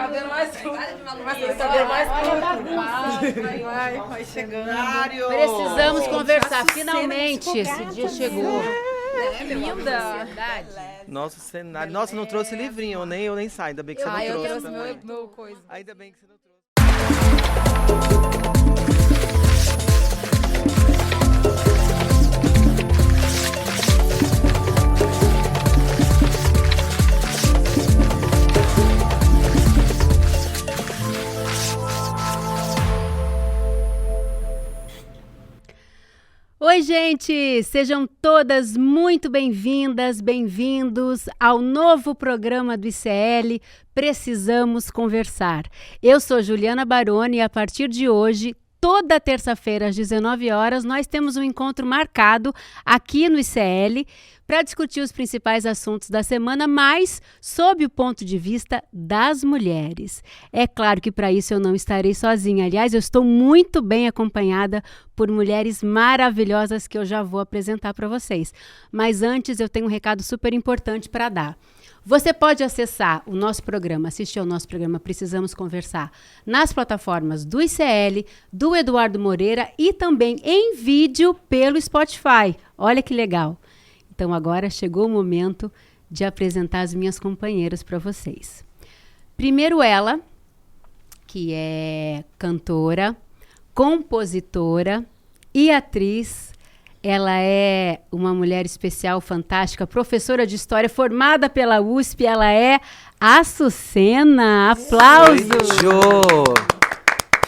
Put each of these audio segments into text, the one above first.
sabendo mais tudo. Vai chegando. Precisamos conversar. Finalmente, esse dia chegou. Linda. Nosso cenário. Nossa, não trouxe livrinho, eu nem saio. Ainda bem que você não trouxe. Eu trouxe meu coisa. Ainda bem que você não trouxe. Oi, gente! Sejam todas muito bem-vindas, bem-vindos ao novo programa do ICL Precisamos Conversar. Eu sou Juliana Baroni e a partir de hoje, toda terça-feira às 19 horas, nós temos um encontro marcado aqui no ICL para discutir os principais assuntos da semana, mas sob o ponto de vista das mulheres. É claro que para isso eu não estarei sozinha. Aliás, eu estou muito bem acompanhada por mulheres maravilhosas que eu já vou apresentar para vocês. Mas antes eu tenho um recado super importante para dar. Você pode acessar o nosso programa, assistir ao nosso programa Precisamos Conversar, nas plataformas do ICL, do Eduardo Moreira e também em vídeo pelo Spotify. Olha que legal! Então agora chegou o momento de apresentar as minhas companheiras para vocês. Primeiro ela, que é cantora, compositora e atriz. Ela é uma mulher especial, fantástica, professora de história formada pela USP. Ela é a Açucena. Aplausos! Oi, Jo!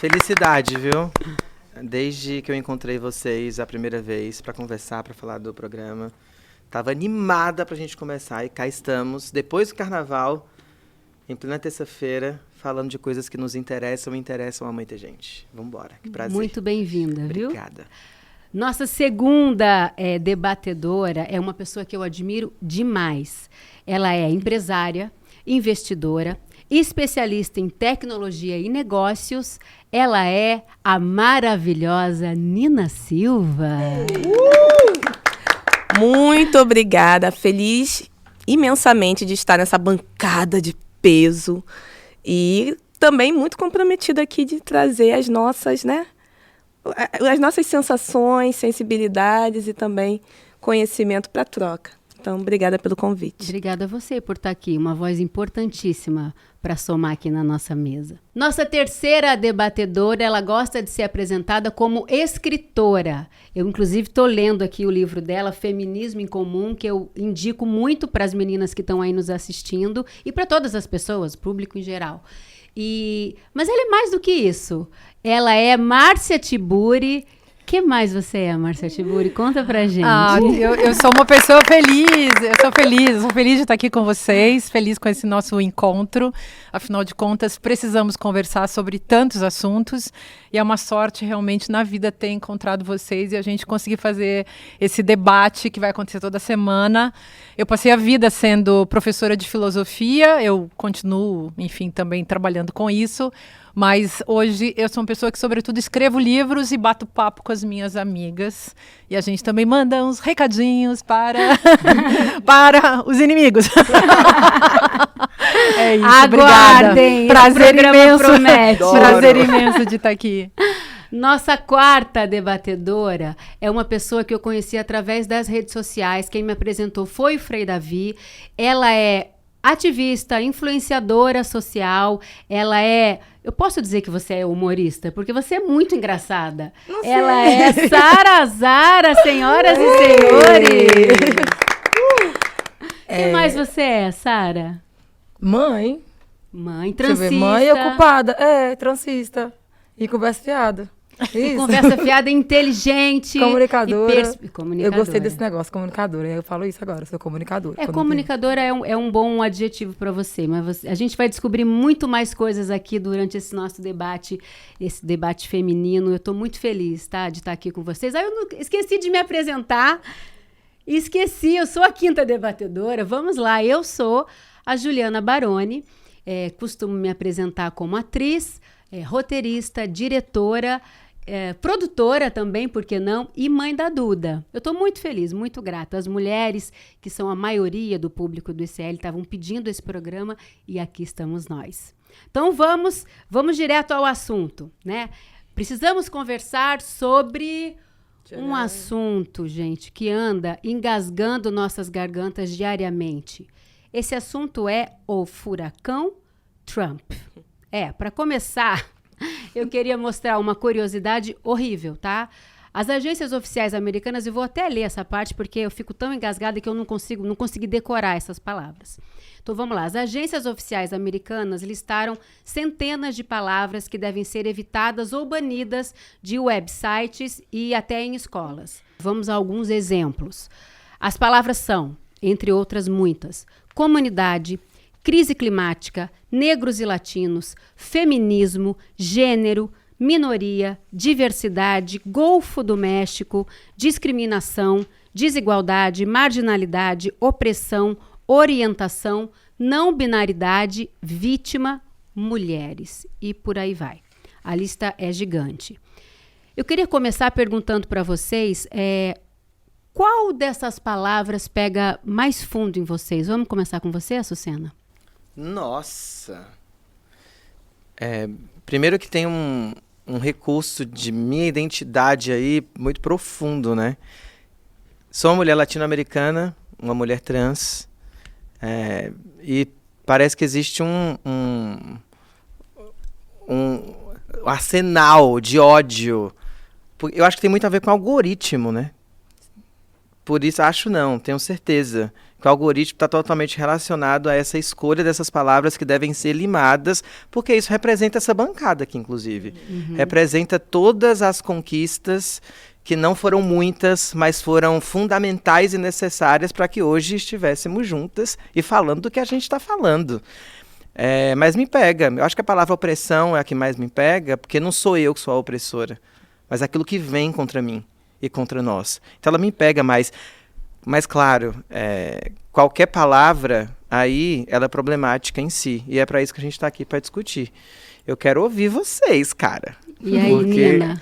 Felicidade, viu? Desde que eu encontrei vocês a primeira vez para conversar, para falar do programa, estava animada para a gente começar e cá estamos, depois do carnaval, em plena terça-feira, falando de coisas que nos interessam e interessam a muita gente. Vamos embora, que prazer. Muito bem-vinda, viu? Obrigada. Nossa segunda debatedora é uma pessoa que eu admiro demais. Ela é empresária, investidora, especialista em tecnologia e negócios. Ela é a maravilhosa Nina Silva. Muito obrigada, feliz imensamente de estar nessa bancada de peso e também muito comprometida aqui de trazer as nossas sensações, sensibilidades e também conhecimento para troca. Então, obrigada pelo convite. Obrigada a você por estar aqui, uma voz importantíssima para somar aqui na nossa mesa. Nossa terceira debatedora, ela gosta de ser apresentada como escritora. Eu, inclusive, estou lendo aqui o livro dela, Feminismo em Comum, que eu indico muito para as meninas que estão aí nos assistindo e para todas as pessoas, público em geral. Mas ela é mais do que isso. Ela é Márcia Tiburi. O que mais você é, Márcia Tiburi? Conta pra gente. Eu sou uma pessoa feliz, eu sou feliz de estar aqui com vocês, feliz com esse nosso encontro. Afinal de contas, precisamos conversar sobre tantos assuntos e é uma sorte realmente na vida ter encontrado vocês e a gente conseguir fazer esse debate que vai acontecer toda semana. Eu passei a vida sendo professora de filosofia, eu continuo, enfim, também trabalhando com isso. Mas hoje eu sou uma pessoa que, sobretudo, escrevo livros e bato papo com as minhas amigas. E a gente também manda uns recadinhos para os inimigos. É isso, aguardem, obrigada. Prazer imenso, prazer imenso de estar aqui. Nossa quarta debatedora é uma pessoa que eu conheci através das redes sociais. Quem me apresentou foi o Frei Davi. Ela é ativista, influenciadora social. Ela é... Eu posso dizer que você é humorista? Porque você é muito engraçada. Ela é Sara Azara, senhoras e senhores. O que mais você é, Sara? Mãe. Mãe, transista. Mãe ocupada. Transista. E conversa fiada. E conversa fiada, inteligente. Comunicadora. Comunicadora. Eu gostei desse negócio, comunicadora. Eu falo isso agora, sou comunicadora. Comunicadora é um bom adjetivo para você, mas a gente vai descobrir muito mais coisas aqui durante esse nosso debate, esse debate feminino. Eu estou muito feliz, tá, de estar aqui com vocês. Eu esqueci de me apresentar. Eu sou a quinta debatedora. Vamos lá, eu sou a Juliana Baroni. Costumo me apresentar como atriz, roteirista, diretora produtora também, por que não? E mãe da Duda. Eu estou muito feliz, muito grata. As mulheres, que são a maioria do público do ICL, estavam pedindo esse programa e aqui estamos nós. Então vamos direto ao assunto, né? Precisamos conversar sobre um assunto, gente, que anda engasgando nossas gargantas diariamente. Esse assunto é o furacão Trump. Para começar, eu queria mostrar uma curiosidade horrível, tá? As agências oficiais americanas, eu vou até ler essa parte porque eu fico tão engasgada que eu não consegui decorar essas palavras. Então vamos lá. As agências oficiais americanas listaram centenas de palavras que devem ser evitadas ou banidas de websites e até em escolas. Vamos a alguns exemplos. As palavras são, entre outras muitas, comunidade, crise climática, negros e latinos, feminismo, gênero, minoria, diversidade, Golfo do México, discriminação, desigualdade, marginalidade, opressão, orientação, não binaridade, vítima, mulheres. E por aí vai. A lista é gigante. Eu queria começar perguntando para vocês qual dessas palavras pega mais fundo em vocês. Vamos começar com você, Açucena? Nossa! Primeiro que tem um recurso de minha identidade aí muito profundo, né? Sou uma mulher latino-americana, uma mulher trans, e parece que existe um arsenal de ódio. Eu acho que tem muito a ver com algoritmo, né? Por isso, tenho certeza que o algoritmo está totalmente relacionado a essa escolha dessas palavras que devem ser limadas, porque isso representa essa bancada aqui, inclusive. Representa todas as conquistas que não foram muitas, mas foram fundamentais e necessárias para que hoje estivéssemos juntas e falando do que a gente está falando. Mas me pega. Eu acho que a palavra opressão é a que mais me pega, porque não sou eu que sou a opressora, mas aquilo que vem contra mim e contra nós. Então ela me pega mais. Mas claro, qualquer palavra aí, ela é problemática em si. E é para isso que a gente está aqui para discutir. Eu quero ouvir vocês, cara. E aí, Nina?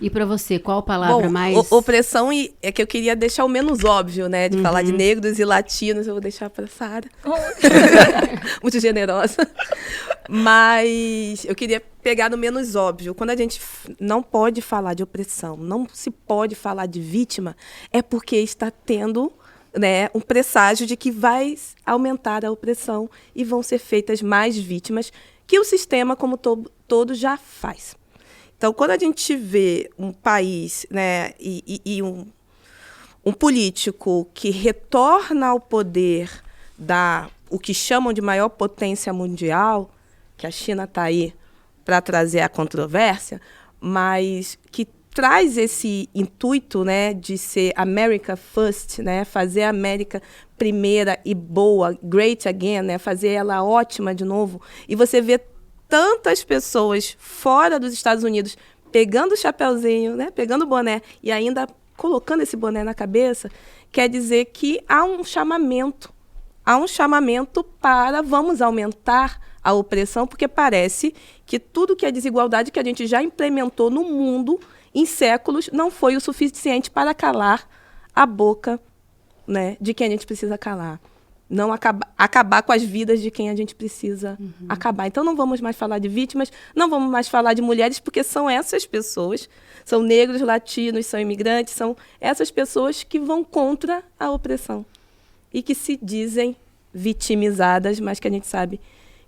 E para você, qual palavra mais... Opressão é que eu queria deixar o menos óbvio, né? De falar de negros e latinos, eu vou deixar para Sara. Muito generosa. Mas eu queria pegar no menos óbvio. Quando a gente não pode falar de opressão, não se pode falar de vítima, é porque está tendo, né, um presságio de que vai aumentar a opressão e vão ser feitas mais vítimas que o sistema como todo já faz. Então, quando a gente vê um país, né, e um político que retorna ao poder o que chamam de maior potência mundial, que a China está aí para trazer a controvérsia, mas que traz esse intuito, né, de ser America First, né, fazer a América primeira e boa, great again, né, fazer ela ótima de novo, e você vê tantas pessoas fora dos Estados Unidos pegando o chapeuzinho, né, pegando o boné e ainda colocando esse boné na cabeça, quer dizer que há um chamamento para vamos aumentar a opressão, porque parece que tudo que é desigualdade que a gente já implementou no mundo em séculos não foi o suficiente para calar a boca, né, de quem a gente precisa calar. Não acabar com as vidas de quem a gente precisa acabar. Então, não vamos mais falar de vítimas, não vamos mais falar de mulheres, porque são essas pessoas, são negros, latinos, são imigrantes, são essas pessoas que vão contra a opressão e que se dizem vitimizadas, mas que a gente sabe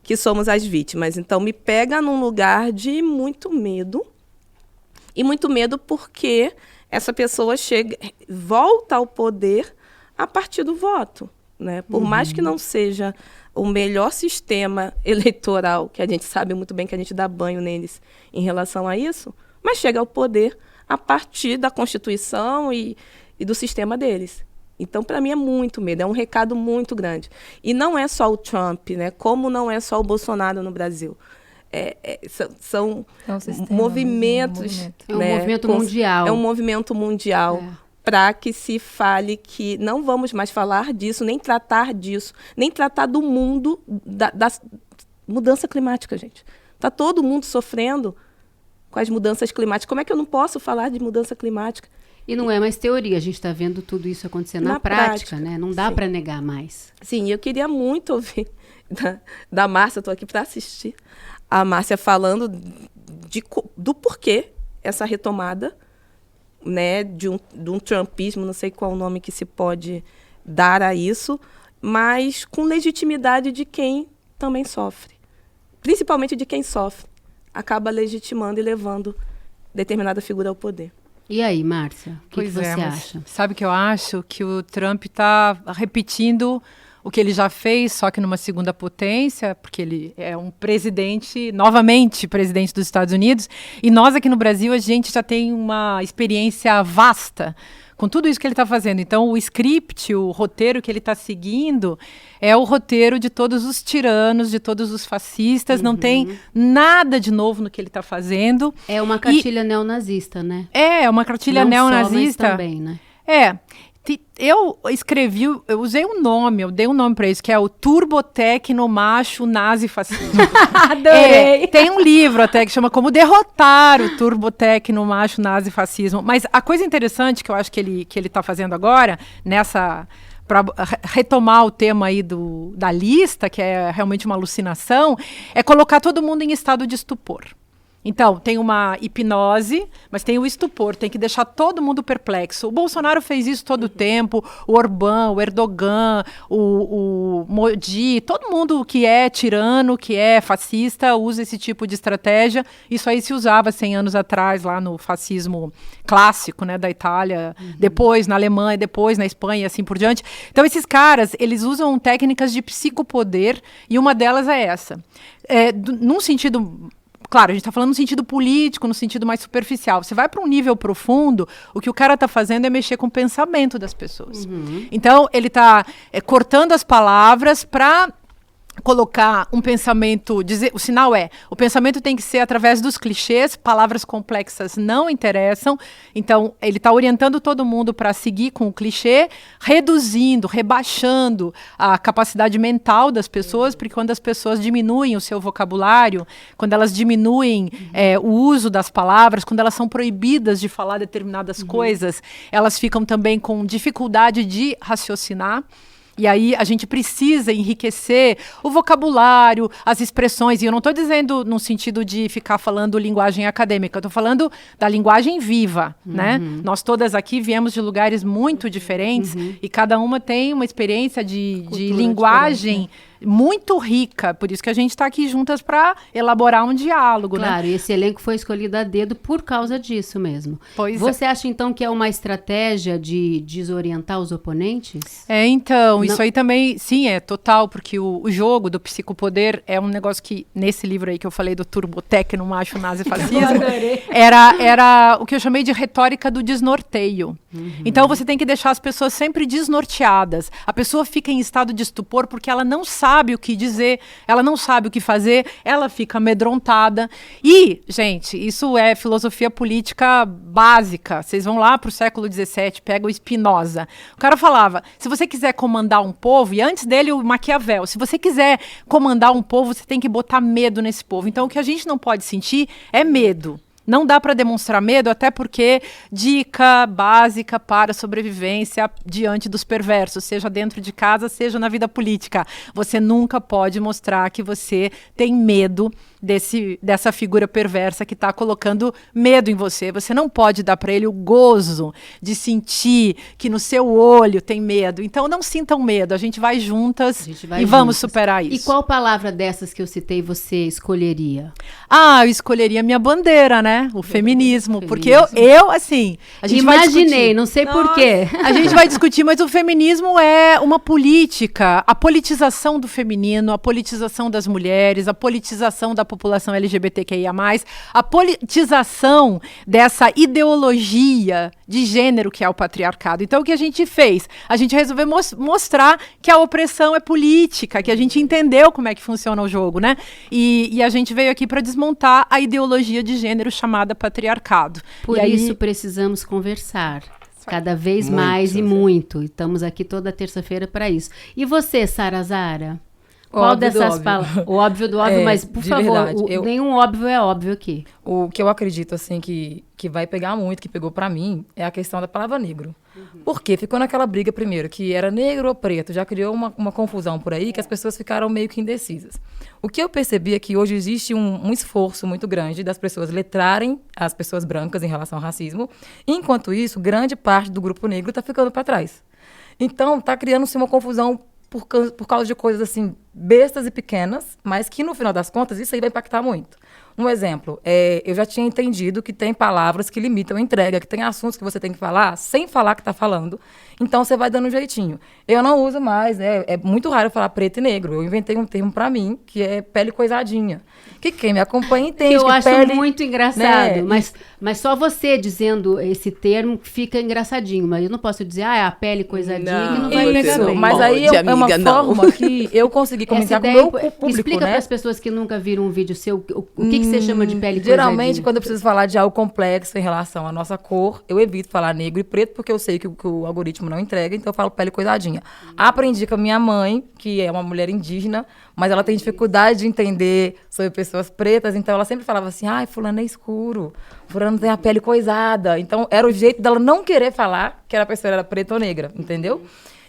que somos as vítimas. Então, me pega num lugar de muito medo, e muito medo porque essa pessoa volta ao poder a partir do voto. Né? Por mais que não seja o melhor sistema eleitoral, que a gente sabe muito bem que a gente dá banho neles em relação a isso, mas chega ao poder a partir da Constituição e do sistema deles. Então, para mim, é muito medo, é um recado muito grande. E não é só o Trump, né? Como não é só o Bolsonaro no Brasil. São movimentos... É um movimento mundial. É um movimento mundial. Para que se fale que não vamos mais falar disso, nem tratar disso, nem tratar do mundo da mudança climática, gente. Está todo mundo sofrendo com as mudanças climáticas. Como é que eu não posso falar de mudança climática? E não é mais teoria, a gente está vendo tudo isso acontecer na prática, né? Não dá para negar mais. Sim, eu queria muito ouvir da Márcia, estou aqui para assistir, a Márcia falando do porquê essa retomada, né, de um trumpismo, não sei qual o nome que se pode dar a isso, mas com legitimidade de quem também sofre. Principalmente de quem sofre. Acaba legitimando e levando determinada figura ao poder. E aí, Márcia, o que você mas acha? sabe o que eu acho? Que o Trump está repetindo o que ele já fez, só que numa segunda potência, porque ele é um presidente, novamente presidente dos Estados Unidos, e nós aqui no Brasil, a gente já tem uma experiência vasta com tudo isso que ele está fazendo. Então, o script, o roteiro que ele está seguindo é o roteiro de todos os tiranos, de todos os fascistas. Não tem nada de novo no que ele está fazendo. É uma cartilha neonazista, né? É uma cartilha neonazista. Só, mas também, né? Eu escrevi, eu usei um nome, eu dei um nome para isso, que é o Turbotecno Macho Nazi Fascismo. Adorei! Tem um livro até que chama Como Derrotar o Turbotecno Macho Nazi Fascismo. Mas a coisa interessante que eu acho que ele tá fazendo agora, para retomar o tema aí da lista, que é realmente uma alucinação, é colocar todo mundo em estado de estupor. Então, tem uma hipnose, mas tem o estupor, tem que deixar todo mundo perplexo. O Bolsonaro fez isso todo o tempo, o Orbán, o Erdogan, o Modi, todo mundo que é tirano, que é fascista, usa esse tipo de estratégia. Isso aí se usava 100 anos atrás, lá no fascismo clássico, né, da Itália, depois na Alemanha, depois na Espanha e assim por diante. Então, esses caras, eles usam técnicas de psicopoder, e uma delas é essa. Num sentido... Claro, a gente está falando no sentido político, no sentido mais superficial. Você vai para um nível profundo, o que o cara está fazendo é mexer com o pensamento das pessoas. Então, ele está cortando as palavras para colocar um pensamento, o sinal o pensamento tem que ser através dos clichês, palavras complexas não interessam, então ele está orientando todo mundo para seguir com o clichê, reduzindo, rebaixando a capacidade mental das pessoas, porque quando as pessoas diminuem o seu vocabulário, quando elas diminuem o uso das palavras, quando elas são proibidas de falar determinadas coisas, elas ficam também com dificuldade de raciocinar. E aí a gente precisa enriquecer o vocabulário, as expressões. E eu não estou dizendo no sentido de ficar falando linguagem acadêmica. Eu estou falando da linguagem viva, né? Nós todas aqui viemos de lugares muito diferentes e cada uma tem uma experiência de linguagem muito rica. Por isso que a gente está aqui juntas para elaborar um diálogo, claro, né? E esse elenco foi escolhido a dedo por causa disso mesmo. Você acha, então, que é uma estratégia de desorientar os oponentes? Então, isso aí também, sim, é total, porque o jogo do psicopoder é um negócio que, nesse livro aí que eu falei do Turbotecno Macho Nazi Fascismo, era o que eu chamei de retórica do desnorteio. Então, você tem que deixar as pessoas sempre desnorteadas. A pessoa fica em estado de estupor porque ela não sabe o que dizer, ela não sabe o que fazer, ela fica amedrontada. E, gente, isso é filosofia política básica. Vocês vão lá para o século XVII, pega o Spinoza. O cara falava, se você quiser comandar um povo, e antes dele o Maquiavel, se você quiser comandar um povo, você tem que botar medo nesse povo. Então, o que a gente não pode sentir é medo. Não dá para demonstrar medo, até porque dica básica para sobrevivência diante dos perversos, seja dentro de casa, seja na vida política. Você nunca pode mostrar que você tem medo dessa figura perversa que está colocando medo em você. Você não pode dar para ele o gozo de sentir que no seu olho tem medo. Então não sintam medo, a gente vai juntas vamos superar isso. E qual palavra dessas que eu citei você escolheria? Eu escolheria minha bandeira, né? O feminismo. Porque eu assim... A gente imaginei, não sei porquê. A gente vai discutir, mas o feminismo é uma política. A politização do feminino, a politização das mulheres, a politização da população LGBTQIA+, a politização dessa ideologia de gênero que é o patriarcado. Então, o que a gente fez? A gente resolveu mostrar que a opressão é política, que a gente entendeu como é que funciona o jogo, né? E a gente veio aqui para desmontar a ideologia de gênero chamada patriarcado. Por isso precisamos conversar. Cada vez mais e muito. Estamos aqui toda terça-feira para isso. E você, Sara Zara? Qual Óbvio do dessas óbvio. palavras? O óbvio do óbvio, mas, por de favor, verdade, nenhum óbvio é óbvio aqui. O que eu acredito, assim, que vai pegar muito, que pegou pra mim, é a questão da palavra negro. Porque ficou naquela briga primeiro, que era negro ou preto. Já criou uma confusão por aí, que as pessoas ficaram meio que indecisas. O que eu percebi é que hoje existe um esforço muito grande das pessoas letrarem as pessoas brancas em relação ao racismo. Enquanto isso, grande parte do grupo negro está ficando para trás. Então, está criando-se uma confusão por causa de coisas assim, bestas e pequenas, mas que, no final das contas, isso aí vai impactar muito. Um exemplo, eu já tinha entendido que tem palavras que limitam a entrega, que tem assuntos que você tem que falar sem falar que está falando. Então, você vai dando um jeitinho. Eu não uso mais, né? É muito raro eu falar preto e negro. Eu inventei um termo para mim, que é pele coisadinha. Que quem me acompanha entende Eu que acho pele, muito engraçado, né? mas só você dizendo esse termo fica engraçadinho. Mas eu não posso dizer, é a pele coisadinha, que não vai você pegar não bem. Mas aí pode, é uma amiga, não. forma que eu consegui Essa comunicar com o ideia, meu público, explica né? para as pessoas que nunca viram um vídeo seu, o que você chama de pele Geralmente, coisadinha? quando eu preciso falar de algo complexo em relação à nossa cor, eu evito falar negro e preto, porque eu sei que o algoritmo não entrega, então eu falo pele coisadinha. Aprendi com a minha mãe, que é uma mulher indígena, mas ela tem dificuldade de entender sobre pessoas pretas, então ela sempre falava assim, ai, fulano é escuro, fulano tem a pele coisada. Então, era o jeito dela não querer falar que a pessoa era preta ou negra, entendeu?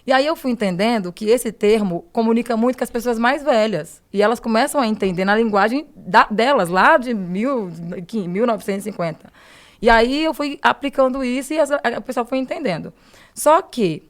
E aí eu fui entendendo que esse termo comunica muito com as pessoas mais velhas. E elas começam a entender na linguagem delas, lá de 1950. E aí eu fui aplicando isso e a pessoa foi entendendo. Só que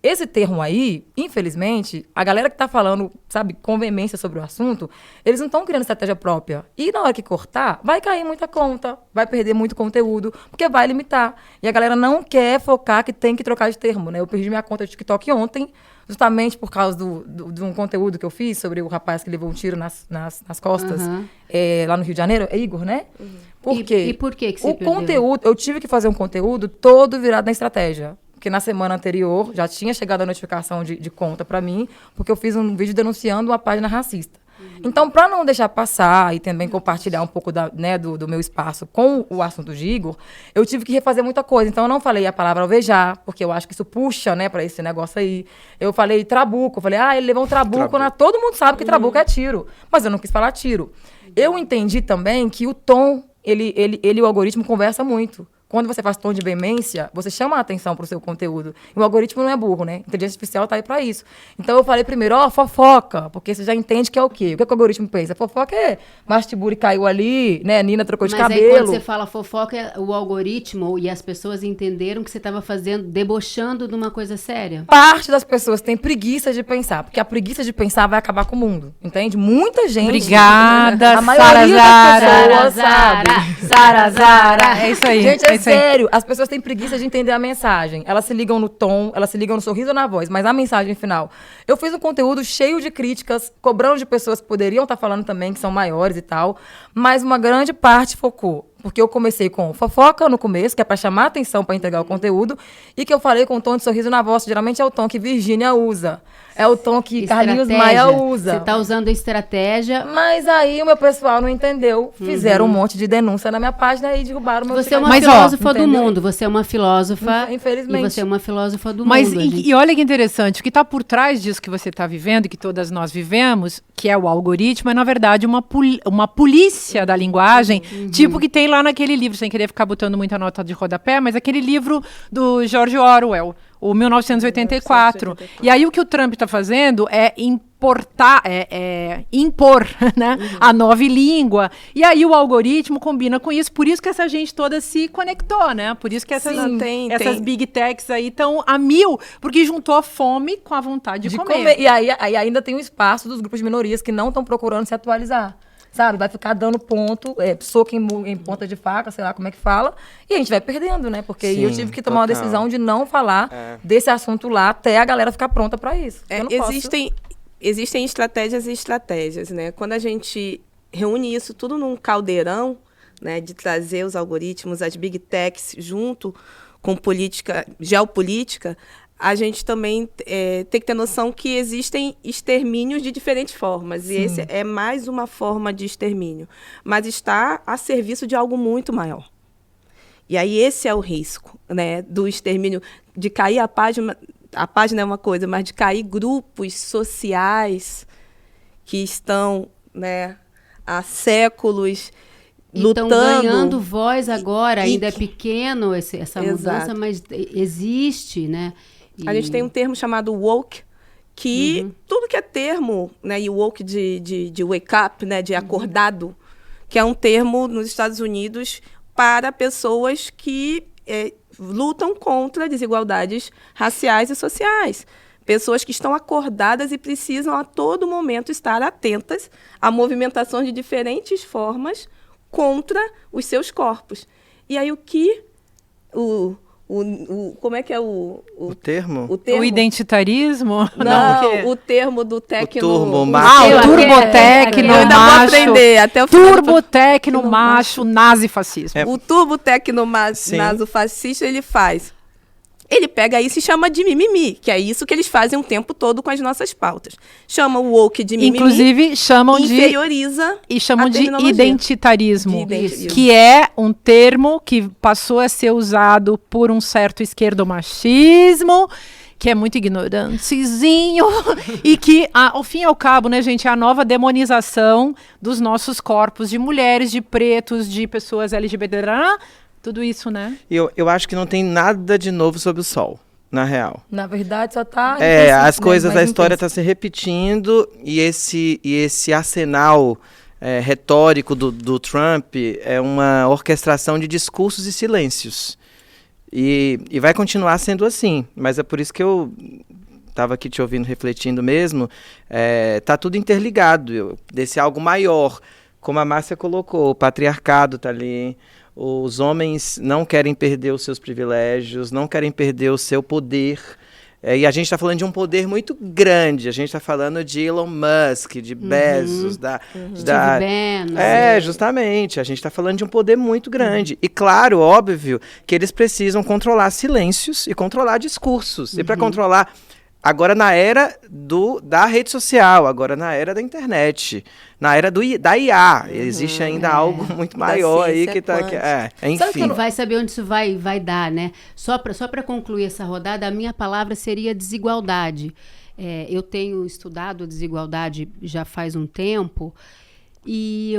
esse termo aí, infelizmente, a galera que está falando, sabe, com veemência sobre o assunto, eles não estão criando estratégia própria. E na hora que cortar, vai cair muita conta, vai perder muito conteúdo, porque vai limitar. E a galera não quer focar que tem que trocar de termo, né? Eu perdi minha conta de TikTok ontem, justamente por causa de um conteúdo que eu fiz sobre o rapaz que levou um tiro nas costas, lá no Rio de Janeiro. É Igor, né? Por quê? E por que você perdeu? Conteúdo, eu tive que fazer um conteúdo todo virado na estratégia. Porque na semana anterior já tinha chegado a notificação de conta para mim, porque eu fiz um vídeo denunciando uma página racista. Então, para não deixar passar e também compartilhar um pouco do meu espaço com o assunto de Igor, eu tive que refazer muita coisa. Então, eu não falei a palavra alvejar, porque eu acho que isso puxa, né, para esse negócio aí. Eu falei trabuco. Eu falei, ele levou um trabuco. Todo mundo sabe que trabuco é tiro. Mas eu não quis falar tiro. Eu entendi também que o tom, o algoritmo conversa muito. Quando você faz tom de veemência, você chama a atenção para o seu conteúdo. E o algoritmo não é burro, né? A inteligência artificial está aí para isso. Então, eu falei primeiro, fofoca, porque você já entende que é o quê? O que o algoritmo pensa? Fofoca é Mastiburi caiu ali, né? Nina trocou de cabelo. Mas aí, quando você fala fofoca, o algoritmo e as pessoas entenderam que você estava debochando de uma coisa séria. Parte das pessoas tem preguiça de pensar, porque a preguiça de pensar vai acabar com o mundo, entende? Muita gente... Obrigada, a maioria das pessoas, sabe? Sara Zara. É isso aí. Gente, é isso aí. sério, as pessoas têm preguiça de entender a mensagem. Elas se ligam no tom, elas se ligam no sorriso ou na voz, mas a mensagem final. Eu fiz um conteúdo cheio de críticas, cobrando de pessoas que poderiam estar falando também, que são maiores e tal, mas uma grande parte focou. Porque eu comecei com fofoca no começo, que é para chamar a atenção, para entregar o conteúdo, e que eu falei com um tom de sorriso na voz, geralmente é o tom que Virgínia usa. É o tom que Carlinhos Maia usa. Você está usando estratégia. Mas aí o meu pessoal não entendeu. Fizeram um monte de denúncia na minha página e derrubaram o meu Você é uma Mas, ó, filósofa do entendeu? mundo. Você é uma filósofa. Infelizmente. E você é uma filósofa do Mas, mundo. gente. e olha que interessante, o que está por trás disso que você está vivendo e que todas nós vivemos, que é o algoritmo, é, na verdade, uma polícia da linguagem, tipo que tem lá naquele livro, sem querer ficar botando muita nota de rodapé, mas aquele livro do George Orwell, o 1984. E aí o que o Trump está fazendo é impor né, a nova língua. E aí o algoritmo combina com isso, por isso que essa gente toda se conectou, né? Por isso que essas big techs aí estão a mil, porque juntou a fome com a vontade de comer. E aí ainda tem um espaço dos grupos de minorias que não estão procurando se atualizar. Sabe? Vai ficar dando ponto, soco em ponta de faca, sei lá como é que fala, e a gente vai perdendo, né? Porque Sim, eu tive que tomar uma total. decisão de não falar desse assunto lá até a galera ficar pronta para isso. Eu não posso. Existem estratégias e estratégias, né? Quando a gente reúne isso tudo num caldeirão, né, de trazer os algoritmos, as big techs junto com geopolítica, a gente também tem que ter noção que existem extermínios de diferentes formas. Sim. E esse é mais uma forma de extermínio. Mas está a serviço de algo muito maior. E aí esse é o risco, né, do extermínio, de cair a página a página é uma coisa, mas de cair grupos sociais que estão, né, há séculos lutando. Estão ganhando voz agora, ainda é que... pequeno essa mudança, mas existe, né? A gente tem um termo chamado woke, que tudo que é termo, né, e woke de wake up, né, de acordado, que é um termo nos Estados Unidos para pessoas que lutam contra desigualdades raciais e sociais. Pessoas que estão acordadas e precisam a todo momento estar atentas a movimentações de diferentes formas contra os seus corpos. E aí como é que é o termo? O identitarismo? Não, o termo do tecno... O turbo macho. macho. O turbotecno Eu ainda vou macho. aprender até o final. Turbotecno macho, nazifascismo. O turbotecno nazifascista, ele pega isso e chama de mimimi, que é isso que eles fazem o tempo todo com as nossas pautas. Chama o woke de mimimi. Inclusive, chamam inferioriza e chamam de identitarismo, identitarismo, que é um termo que passou a ser usado por um certo esquerdomachismo, que é muito ignorantezinho, e que, ao fim e ao cabo, né, gente, é a nova demonização dos nossos corpos, de mulheres, de pretos, de pessoas LGBT, tudo isso, né? Eu acho que não tem nada de novo sob o sol, na real. Na verdade, só tá... as coisas, a história está se repetindo e esse arsenal retórico do Trump é uma orquestração de discursos e silêncios. E vai continuar sendo assim, mas é por isso que eu estava aqui te ouvindo, refletindo mesmo, tá tudo interligado, desse algo maior, como a Márcia colocou, o patriarcado está ali. Os homens não querem perder os seus privilégios, não querem perder o seu poder. E a gente está falando de um poder muito grande. A gente está falando de Elon Musk, de Bezos, Steve Bannon. Justamente. A gente está falando de um poder muito grande. E claro, óbvio, que eles precisam controlar silêncios e controlar discursos. E para controlar... Agora na era da rede social, agora na era da internet, na era da IA, existe ainda algo muito maior aí que está... enfim. Sabe que vai saber onde isso vai dar, né? Só para concluir essa rodada, a minha palavra seria desigualdade. Eu tenho estudado a desigualdade já faz um tempo e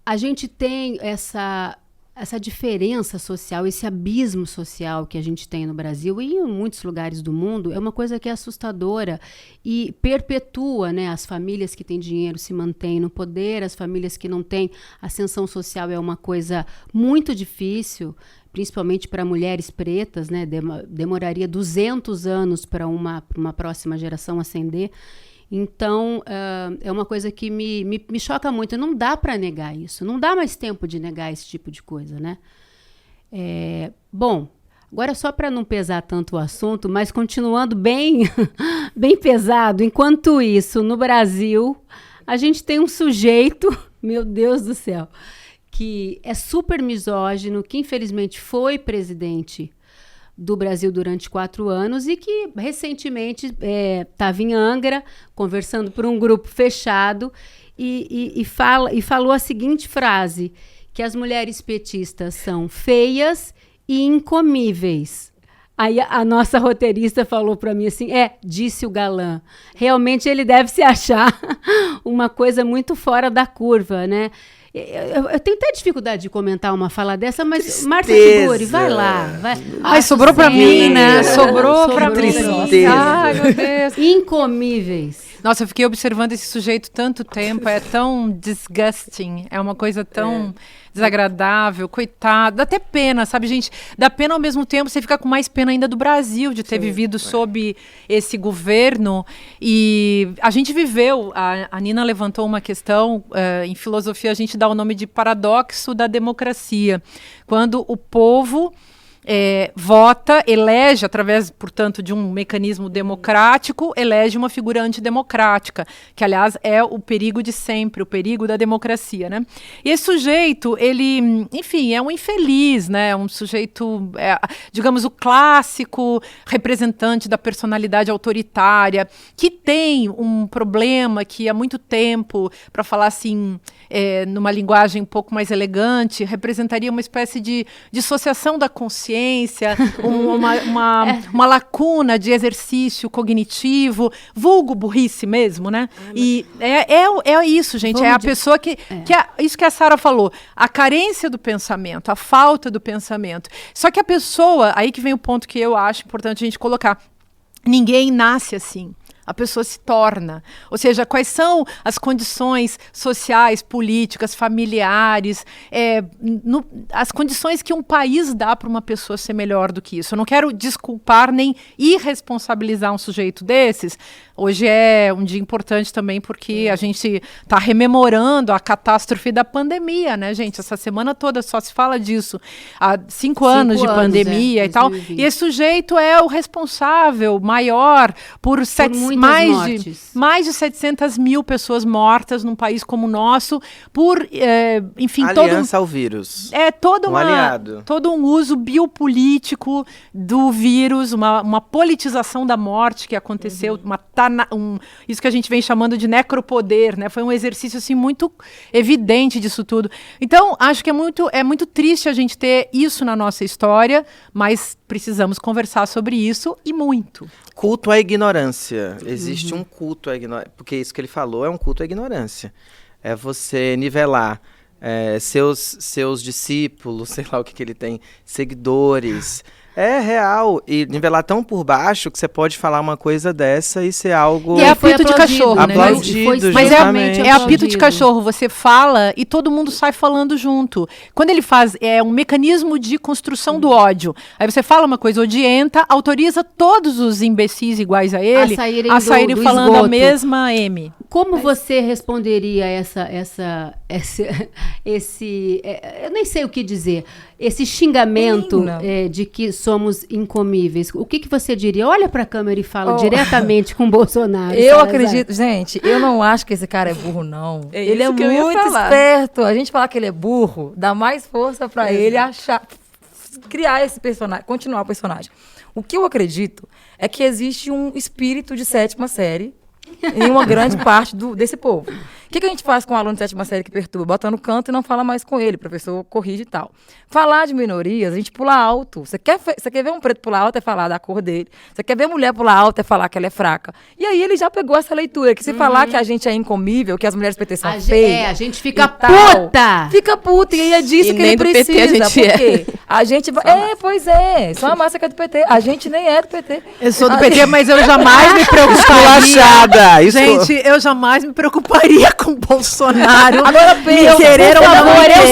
a gente tem essa diferença social, esse abismo social que a gente tem no Brasil e em muitos lugares do mundo, é uma coisa que é assustadora e perpetua, né? As famílias que têm dinheiro se mantêm no poder, as famílias que não têm ascensão social é uma coisa muito difícil, principalmente para mulheres pretas, né? Demoraria 200 anos para uma próxima geração ascender. Então, é uma coisa que me choca muito. Não dá para negar isso. Não dá mais tempo de negar esse tipo de coisa, né? Bom, agora só para não pesar tanto o assunto, mas continuando bem, bem pesado. Enquanto isso, no Brasil, a gente tem um sujeito, meu Deus do céu, que é super misógino, que infelizmente foi presidente do Brasil durante 4 anos e que recentemente estava em Angra, conversando por um grupo fechado e falou a seguinte frase, que as mulheres petistas são feias e incomíveis. Aí a nossa roteirista falou para mim assim, disse o galã, realmente ele deve se achar uma coisa muito fora da curva, né? Eu tenho até dificuldade de comentar uma fala dessa, mas Marta Tiburi, vai lá. Ai, sobrou pra mim, né? Sobrou pra mim. Tristeza. Ai, meu Deus. Incomíveis. Nossa, eu fiquei observando esse sujeito tanto tempo, é tão disgusting, é uma coisa tão desagradável, coitado, dá até pena, sabe, gente? Dá pena ao mesmo tempo, você fica com mais pena ainda do Brasil, de ter vivido sob esse governo, e a gente viveu, a Nina levantou uma questão, em filosofia a gente dá o nome de paradoxo da democracia, quando o povo vota, elege, através, portanto, de um mecanismo democrático, elege uma figura antidemocrática, que, aliás, é o perigo de sempre, o perigo da democracia, né? E esse sujeito, ele, enfim, é um infeliz, né? Um sujeito, digamos, o clássico representante da personalidade autoritária, que tem um problema que há muito tempo, para falar assim, numa linguagem um pouco mais elegante, representaria uma espécie de dissociação da consciência deficiência, uma lacuna de exercício cognitivo, vulgo burrice mesmo, né? E é isso, gente. É a pessoa que isso que a Sara falou, a carência do pensamento, a falta do pensamento. Só que a pessoa, aí que vem o ponto que eu acho importante a gente colocar, ninguém nasce assim. A pessoa se torna. Ou seja, quais são as condições sociais, políticas, familiares, as condições que um país dá para uma pessoa ser melhor do que isso. Eu não quero desculpar nem irresponsabilizar um sujeito desses. Hoje é um dia importante também porque a gente está rememorando a catástrofe da pandemia, né, gente? Essa semana toda só se fala disso. Há 5 anos de pandemia e tal. 2020. E esse sujeito é o responsável maior por mais de 700 mil pessoas mortas num país como o nosso, por, enfim... Aliança ao vírus. É todo um uso biopolítico do vírus, uma politização da morte que aconteceu, isso que a gente vem chamando de necropoder, né? Foi um exercício assim, muito evidente disso tudo. Então, acho que é muito triste a gente ter isso na nossa história, mas precisamos conversar sobre isso e muito. Culto à ignorância. Existe um culto à ignorância, porque isso que ele falou é um culto à ignorância. É você nivelar seus discípulos, sei lá o que ele tem, seguidores. É real. E nivelar tão por baixo que você pode falar uma coisa dessa e ser algo... E é apito de cachorro, né? Aplaudido, mas é apito de cachorro. Você fala e todo mundo sai falando junto. Quando ele faz um mecanismo de construção do ódio. Aí você fala uma coisa odienta, autoriza todos os imbecis iguais a ele a saírem falando esgoto. A mesma M. Como você responderia eu nem sei o que dizer, esse xingamento de que somos incomíveis? O que você diria? Olha para a câmera e fala diretamente com o Bolsonaro. Eu acredito, gente, eu não acho que esse cara é burro, não. Ele é muito esperto. A gente falar que ele é burro, dá mais força para ele criar esse personagem, continuar o personagem. O que eu acredito é que existe um espírito de 7ª série em uma grande parte desse povo. O que a gente faz com um aluno de 7ª série que perturba? Bota no canto e não fala mais com ele. O professor corrige e tal. Falar de minorias, a gente pula alto. Você quer ver um preto pular alto, é falar da cor dele. Você quer ver mulher pular alto, é falar que ela é fraca. E aí ele já pegou essa leitura, que se falar que a gente é incomível, que as mulheres do PT são feias... a gente fica puta! Fica puta, e aí é disso que ele precisa. PT a gente a gente vai... pois é. Só a massa que é do PT. A gente nem é do PT. Eu sou do PT, mas eu jamais me preocuparia. Gente, eu jamais me preocuparia com Bolsonaro. Agora, eu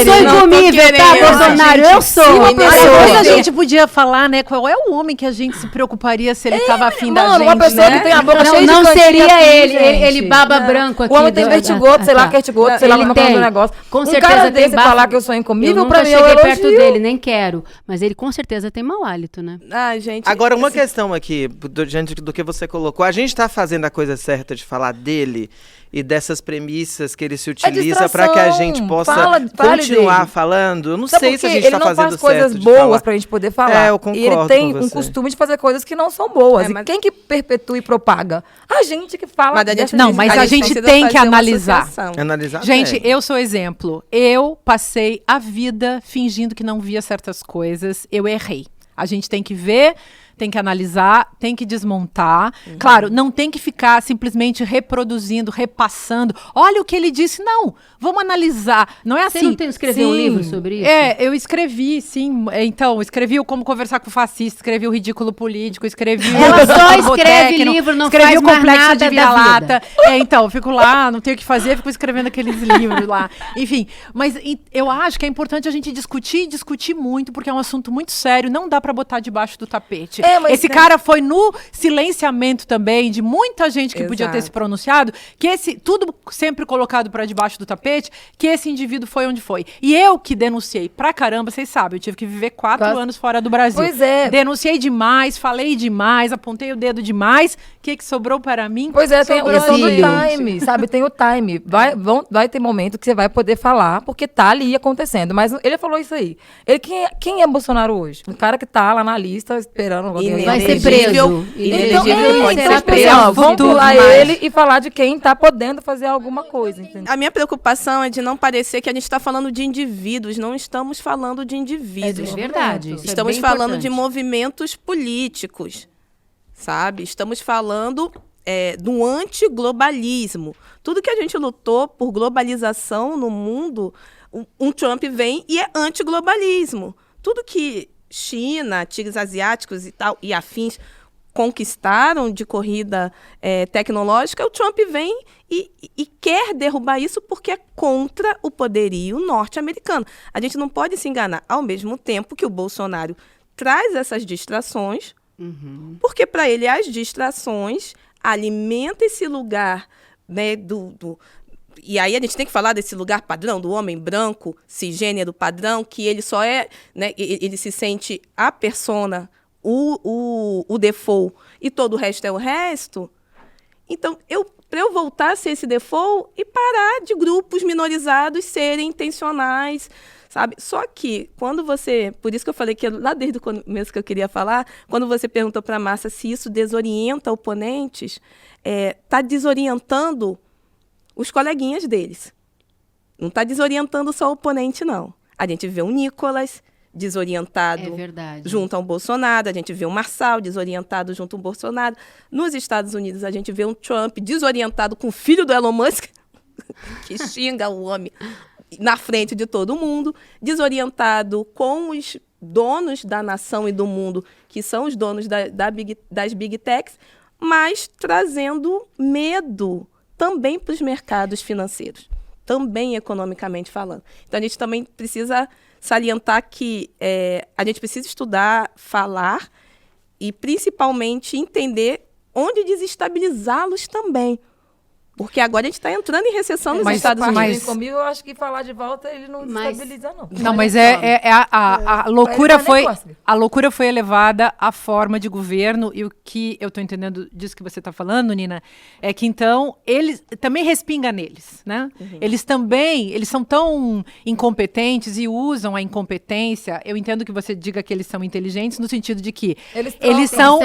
sou incomível, tá, Bolsonaro? Eu sou. Depois a gente podia falar, né, qual é o homem que a gente se preocuparia se ele tava afim da gente, uma pessoa né? que tem a boca cheia de não seria aqui, ele baba branco aqui. O homem tem vertigoto, sei lá, vertigoto, sei lá, ele não tem. Um negócio. Com certeza cara tem desse falar que eu sou incomível, pra mim eu cheguei perto dele, nem quero. Mas ele com certeza tem mau hálito, né? Gente. Agora, uma questão aqui, diante do que você colocou. A gente tá fazendo a coisa certa de falar dele e dessas premissas que ele se utiliza para que a gente possa continuar falando. Eu não sei se a gente está fazendo certo. Ele não faz coisas boas para a gente poder falar. Eu concordo. E ele tem um costume de fazer coisas que não são boas. E quem que perpetua e propaga? A gente que fala. Mas a gente tem que analisar. Gente, bem. Eu sou exemplo. Eu passei a vida fingindo que não via certas coisas. Eu errei. A gente tem que ver, tem que analisar, tem que desmontar. Claro, não tem que ficar simplesmente reproduzindo, repassando. Olha o que ele disse. Não, vamos analisar. Não é assim. Você não escreveu um livro sobre isso? Eu escrevi, sim. Então, escrevi o Como Conversar com o Fascista, escrevi o Ridículo Político, escrevi Ela só escreve livro, não faz o Complexo mais nada de Vira-Lata. Então, fico lá, não tenho o que fazer, fico escrevendo aqueles livros lá. Enfim, mas eu acho que é importante a gente discutir muito, porque é um assunto muito sério, não dá pra botar debaixo do tapete. Esse cara foi no silenciamento também de muita gente que podia ter se pronunciado, que tudo sempre colocado para debaixo do tapete, que esse indivíduo foi onde foi. E eu que denunciei pra caramba, vocês sabem, eu tive que viver 4 anos fora do Brasil. Pois é. Denunciei demais, falei demais, apontei o dedo demais. O que sobrou para mim? Pois é, tem o time, sabe? Tem o time. Vai ter momento que você vai poder falar, porque tá ali acontecendo. Mas ele falou isso aí. Quem é Bolsonaro hoje? Um cara que tá lá na lista esperando alguém. Vai ser preso. Inelegível pode Então, ser preso. vamos pular ele e falar de quem tá podendo fazer alguma coisa, entendeu? A minha preocupação é de não parecer que a gente está falando de indivíduos. Não estamos falando de indivíduos. É verdade. Isso Estamos é bem falando de importante. movimentos políticos, sabe? Estamos falando do antiglobalismo. Tudo que a gente lutou por globalização no mundo, um Trump vem e é antiglobalismo. Tudo que China, tigres asiáticos e tal, e afins conquistaram de corrida tecnológica, o Trump vem e quer derrubar isso porque é contra o poderio norte-americano. A gente não pode se enganar. Ao mesmo tempo que o Bolsonaro traz essas distrações, porque para ele as distrações alimentam esse lugar, né, e aí a gente tem que falar desse lugar padrão, do homem branco, cisgênero padrão, que ele só né, ele se sente a persona, o default, e todo o resto é o resto. Então, para eu voltar a ser esse default e parar de grupos minorizados serem intencionais, sabe? Só que, quando você... Por isso que eu falei que lá desde o começo que eu queria falar, quando você perguntou para a Márcia se isso desorienta oponentes, está desorientando os coleguinhas deles. Não está desorientando só o oponente, não. A gente vê o Nicolas desorientado junto ao Bolsonaro, a gente vê o Marçal desorientado junto ao Bolsonaro. Nos Estados Unidos, a gente vê um Trump desorientado com o filho do Elon Musk, que xinga o homem na frente de todo mundo, desorientado com os donos da nação e do mundo, que são os donos das Big Techs, mas trazendo medo também para os mercados financeiros, também economicamente falando. Então, a gente também precisa salientar que a gente precisa estudar, falar e, principalmente, entender onde desestabilizá-los também. Porque agora a gente está entrando em recessão nos Estados Unidos. Comigo, eu acho que falar de volta ele não desestabiliza, não. Não, mas a loucura foi elevada à forma de governo, e o que eu estou entendendo disso que você está falando, Nina, é que então eles também respinga neles, né? Eles são tão incompetentes e usam a incompetência. Eu entendo que você diga que eles são inteligentes no sentido de que eles são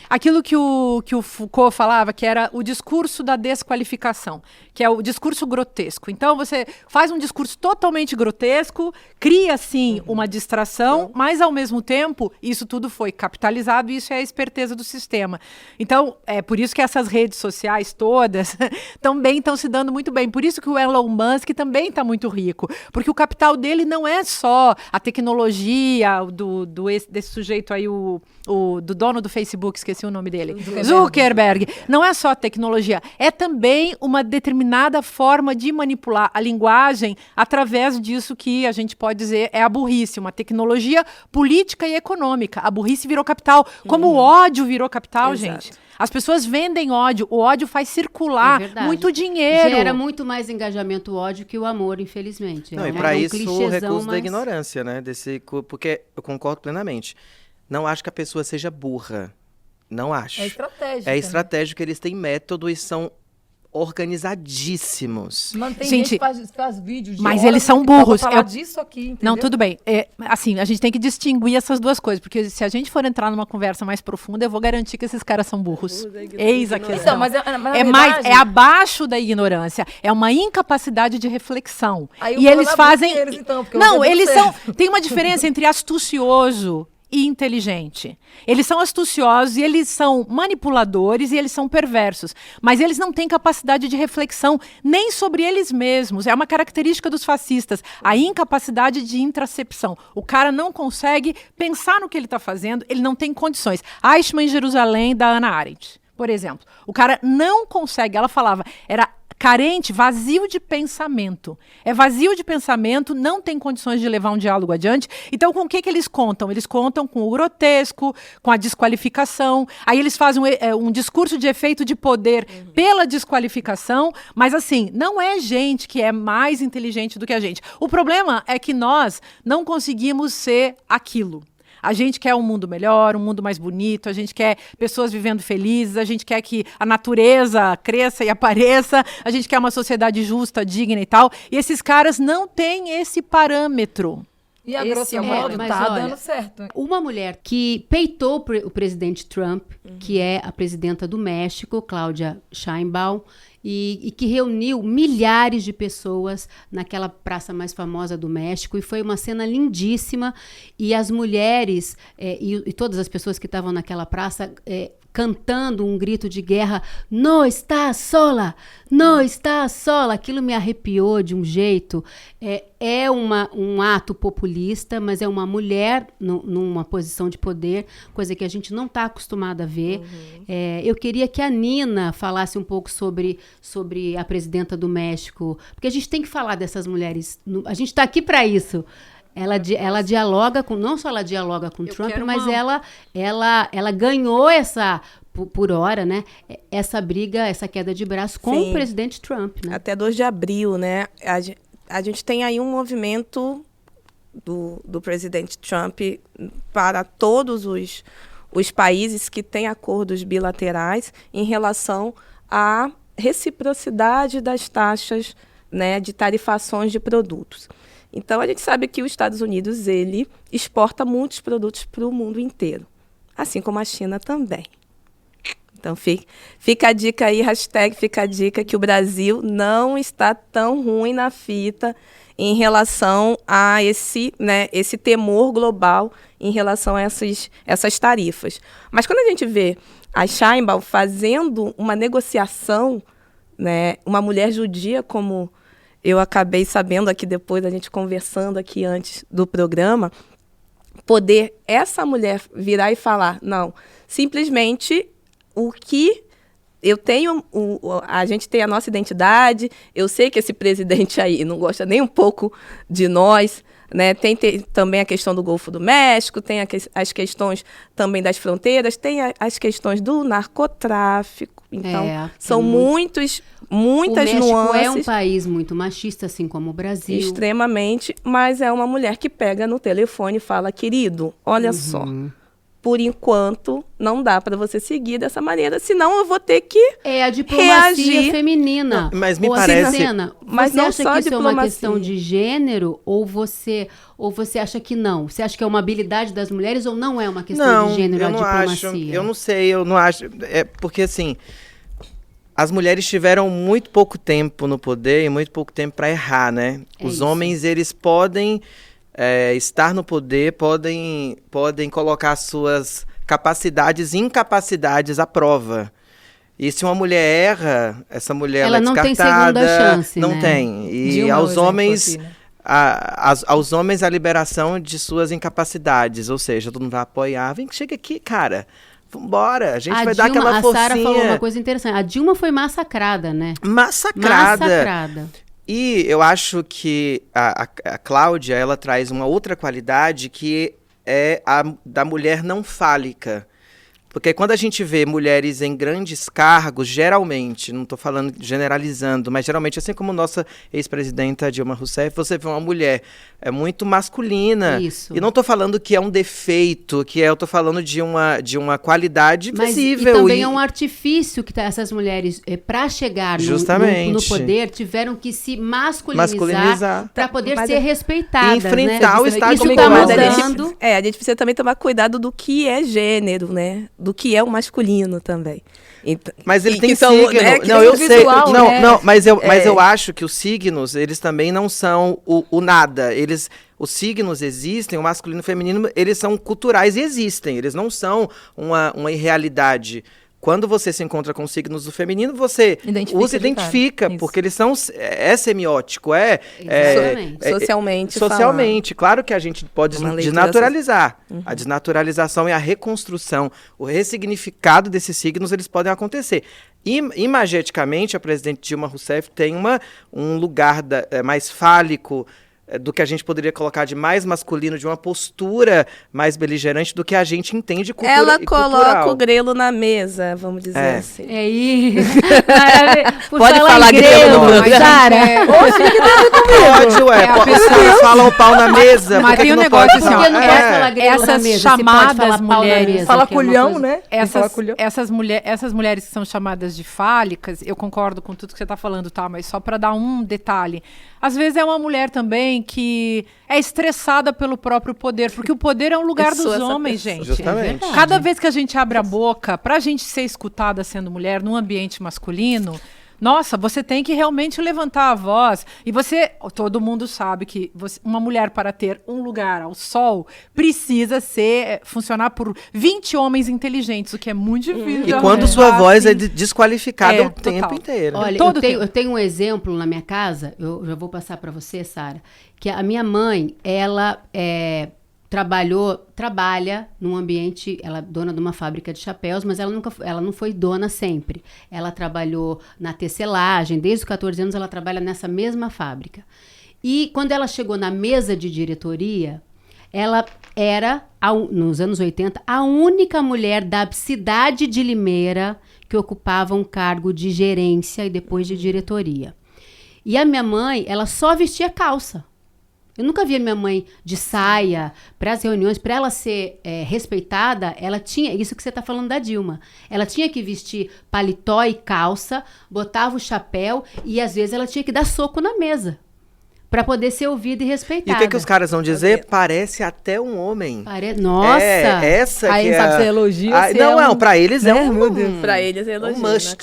aquilo que o Foucault falava, que era o discurso da desqualificação, que é o discurso grotesco. Então, você faz um discurso totalmente grotesco, cria, assim, uma distração, mas, ao mesmo tempo, isso tudo foi capitalizado e isso é a esperteza do sistema. Então, é por isso que essas redes sociais todas também estão se dando muito bem. Por isso que o Elon Musk também está muito rico, porque o capital dele não é só a tecnologia desse sujeito aí, do dono do Facebook, esqueci o nome dele, Zuckerberg. Não é só a tecnologia, é também uma determinada forma de manipular a linguagem através disso que a gente pode dizer é a burrice, uma tecnologia política e econômica. A burrice virou capital, como o ódio virou capital, gente. As pessoas vendem ódio, o ódio faz circular muito dinheiro. Gera muito mais engajamento o ódio que o amor, infelizmente. Não, e para isso o recurso da ignorância, né? Porque eu concordo plenamente. Não acho que a pessoa seja burra. Não acho. É estratégico. É estratégico, eles têm método e são organizadíssimos. Tem gente que faz vídeos de mas eles são burros. Falar disso aqui, entendeu? Não, tudo bem. Assim, a gente tem que distinguir essas duas coisas, porque se a gente for entrar numa conversa mais profunda, eu vou garantir que esses caras são burros. Eis a questão. Então, mas é abaixo da ignorância. É uma incapacidade de reflexão. Aí e eles fazem... eles tem uma diferença entre astucioso e inteligente. Eles são astuciosos e eles são manipuladores e eles são perversos, mas eles não têm capacidade de reflexão nem sobre eles mesmos. É uma característica dos fascistas, a incapacidade de intracepção. O cara não consegue pensar no que ele está fazendo, ele não tem condições. Eichmann em Jerusalém, da Hannah Arendt, por exemplo. O cara não consegue, ela falava, era carente, vazio de pensamento. É vazio de pensamento, não tem condições de levar um diálogo adiante. Então, com o que eles contam? Eles contam com o grotesco, com a desqualificação. Aí eles fazem um discurso de efeito de poder pela desqualificação. Mas, assim, não é gente que é mais inteligente do que a gente. O problema é que nós não conseguimos ser aquilo. A gente quer um mundo melhor, um mundo mais bonito, a gente quer pessoas vivendo felizes, a gente quer que a natureza cresça e apareça, a gente quer uma sociedade justa, digna e tal. E esses caras não têm esse parâmetro. E a Esse grosso é o modo modo. mas tá olha, dando certo. Uma mulher que peitou o presidente Trump, que é a presidenta do México, Claudia Sheinbaum, e que reuniu milhares de pessoas naquela praça mais famosa do México, e foi uma cena lindíssima, e as mulheres e todas as pessoas que estavam naquela praça cantando um grito de guerra, "No está sola! No está sola!" Aquilo me arrepiou de um jeito. É um ato populista, mas é uma mulher numa posição de poder, coisa que a gente não está acostumada a ver. Eu queria que a Nina falasse um pouco sobre a presidenta do México, porque a gente tem que falar dessas mulheres. A gente está aqui para isso. Ela dialoga com, não só ela dialoga com Trump, mas ela ganhou por hora, né? Essa briga, essa queda de braço com o presidente Trump, né? Até 2 de abril, né? A gente tem aí um movimento do presidente Trump para todos os países que têm acordos bilaterais em relação à reciprocidade das taxas, né, de tarifações de produtos. Então, a gente sabe que os Estados Unidos, ele exporta muitos produtos para o mundo inteiro, assim como a China também. Então, fica a dica aí, #fica a dica, que o Brasil não está tão ruim na fita em relação a esse temor global em relação a essas tarifas. Mas quando a gente vê a Sheinbaum fazendo uma negociação, né, uma mulher judia, como eu acabei sabendo aqui depois, a gente conversando aqui antes do programa, poder essa mulher virar e falar, não, simplesmente o que eu tenho, a gente tem a nossa identidade, eu sei que esse presidente aí não gosta nem um pouco de nós, né? Tem também a questão do Golfo do México, tem as questões também das fronteiras, tem as questões do narcotráfico. Então, são muitas nuances. O México é um país muito machista, assim como o Brasil. Extremamente, mas é uma mulher que pega no telefone e fala, querido, olha só, por enquanto não dá para você seguir dessa maneira, senão eu vou ter que a diplomacia reagir. Feminina. Não, mas me parece... Mas você não acha só que isso é uma diplomacia. questão de gênero ou você acha que não? Você acha que é uma habilidade das mulheres ou não é uma questão de gênero a diplomacia? Eu não sei, eu não acho. É porque, assim, as mulheres tiveram muito pouco tempo no poder e muito pouco tempo para errar, né? Os homens, eles podem estar no poder, podem colocar suas capacidades e incapacidades à prova. E se uma mulher erra, essa mulher ela é não descartada. tem segunda chance, não né? tem. E Dilma, aos homens... aqui, né? Aos homens a liberação de suas incapacidades, ou seja, todo mundo vai apoiar, chega aqui, cara, vambora, a gente vai dar aquela forcinha. A Sara falou uma coisa interessante, a Dilma foi massacrada, né? Massacrada. E eu acho que a Cláudia, ela traz uma outra qualidade que é a da mulher não fálica. Porque quando a gente vê mulheres em grandes cargos, geralmente, não estou falando generalizando, mas geralmente, assim como nossa ex-presidenta Dilma Rousseff, você vê uma mulher muito masculina. Isso. E não estou falando que é um defeito, eu estou falando de uma qualidade visível. E também é um artifício que essas mulheres, para chegar no poder, tiveram que se masculinizar para poder ser respeitadas. E enfrentar, né? O estágio como mudando. A gente precisa também tomar cuidado do que é gênero, né? Do que é o masculino também. Então, mas ele tem signo. Não, eu sei. Mas eu acho que os signos, eles também não são o nada. Os signos existem, o masculino e o feminino, eles são culturais e existem. Eles não são uma irrealidade. Quando você se encontra com signos do feminino, você os identifica, porque eles são... É semiótico, socialmente. Claro que a gente pode desnaturalizar. A desnaturalização e a reconstrução, o ressignificado desses signos, eles podem acontecer. Imageticamente, a presidente Dilma Rousseff tem um lugar mais fálico, do que a gente poderia colocar de mais masculino, de uma postura mais beligerante do que a gente entende cultural. Ela coloca o grelo na mesa, vamos dizer assim. É isso. Pode falar grelo, Sara. Pode, Pode falar o pau na mesa. Mas tem um negócio assim, Porque não pode falar grelo na mesa. Essas chamadas mulheres... Fala culhão, né? Essas mulheres que são chamadas de fálicas, eu concordo com tudo que você está falando, tá? Mas só para dar um detalhe. Às vezes é uma mulher também mãe que é estressada pelo próprio poder, porque o poder é um lugar Eu sou dos essa homens, pessoa. gente. Justamente. Cada vez que a gente abre a boca, pra gente ser escutada sendo mulher num ambiente masculino, nossa, você tem que realmente levantar a voz. E todo mundo sabe que uma mulher, para ter um lugar ao sol, precisa funcionar por 20 homens inteligentes, o que é muito difícil. E quando sua voz é desqualificada o tempo inteiro. Olha, eu tenho um exemplo na minha casa, eu já vou passar para você, Sara, que a minha mãe, ela trabalha num ambiente, ela é dona de uma fábrica de chapéus, mas ela não foi dona sempre. Ela trabalhou na tecelagem, desde os 14 anos ela trabalha nessa mesma fábrica. E quando ela chegou na mesa de diretoria, ela era, nos anos 80, a única mulher da cidade de Limeira que ocupava um cargo de gerência e depois de diretoria. E a minha mãe, ela só vestia calça. Eu nunca vi a minha mãe de saia para as reuniões. Para ela ser respeitada, ela tinha... Isso que você está falando da Dilma. Ela tinha que vestir paletó e calça, botava o chapéu e, às vezes, ela tinha que dar soco na mesa para poder ser ouvida e respeitada. E o que os caras vão dizer? Parece até um homem. Nossa! Essa aí que não sabe se é elogio ou se não, pra eles é um... Meu Deus. Pra eles é elogio, must,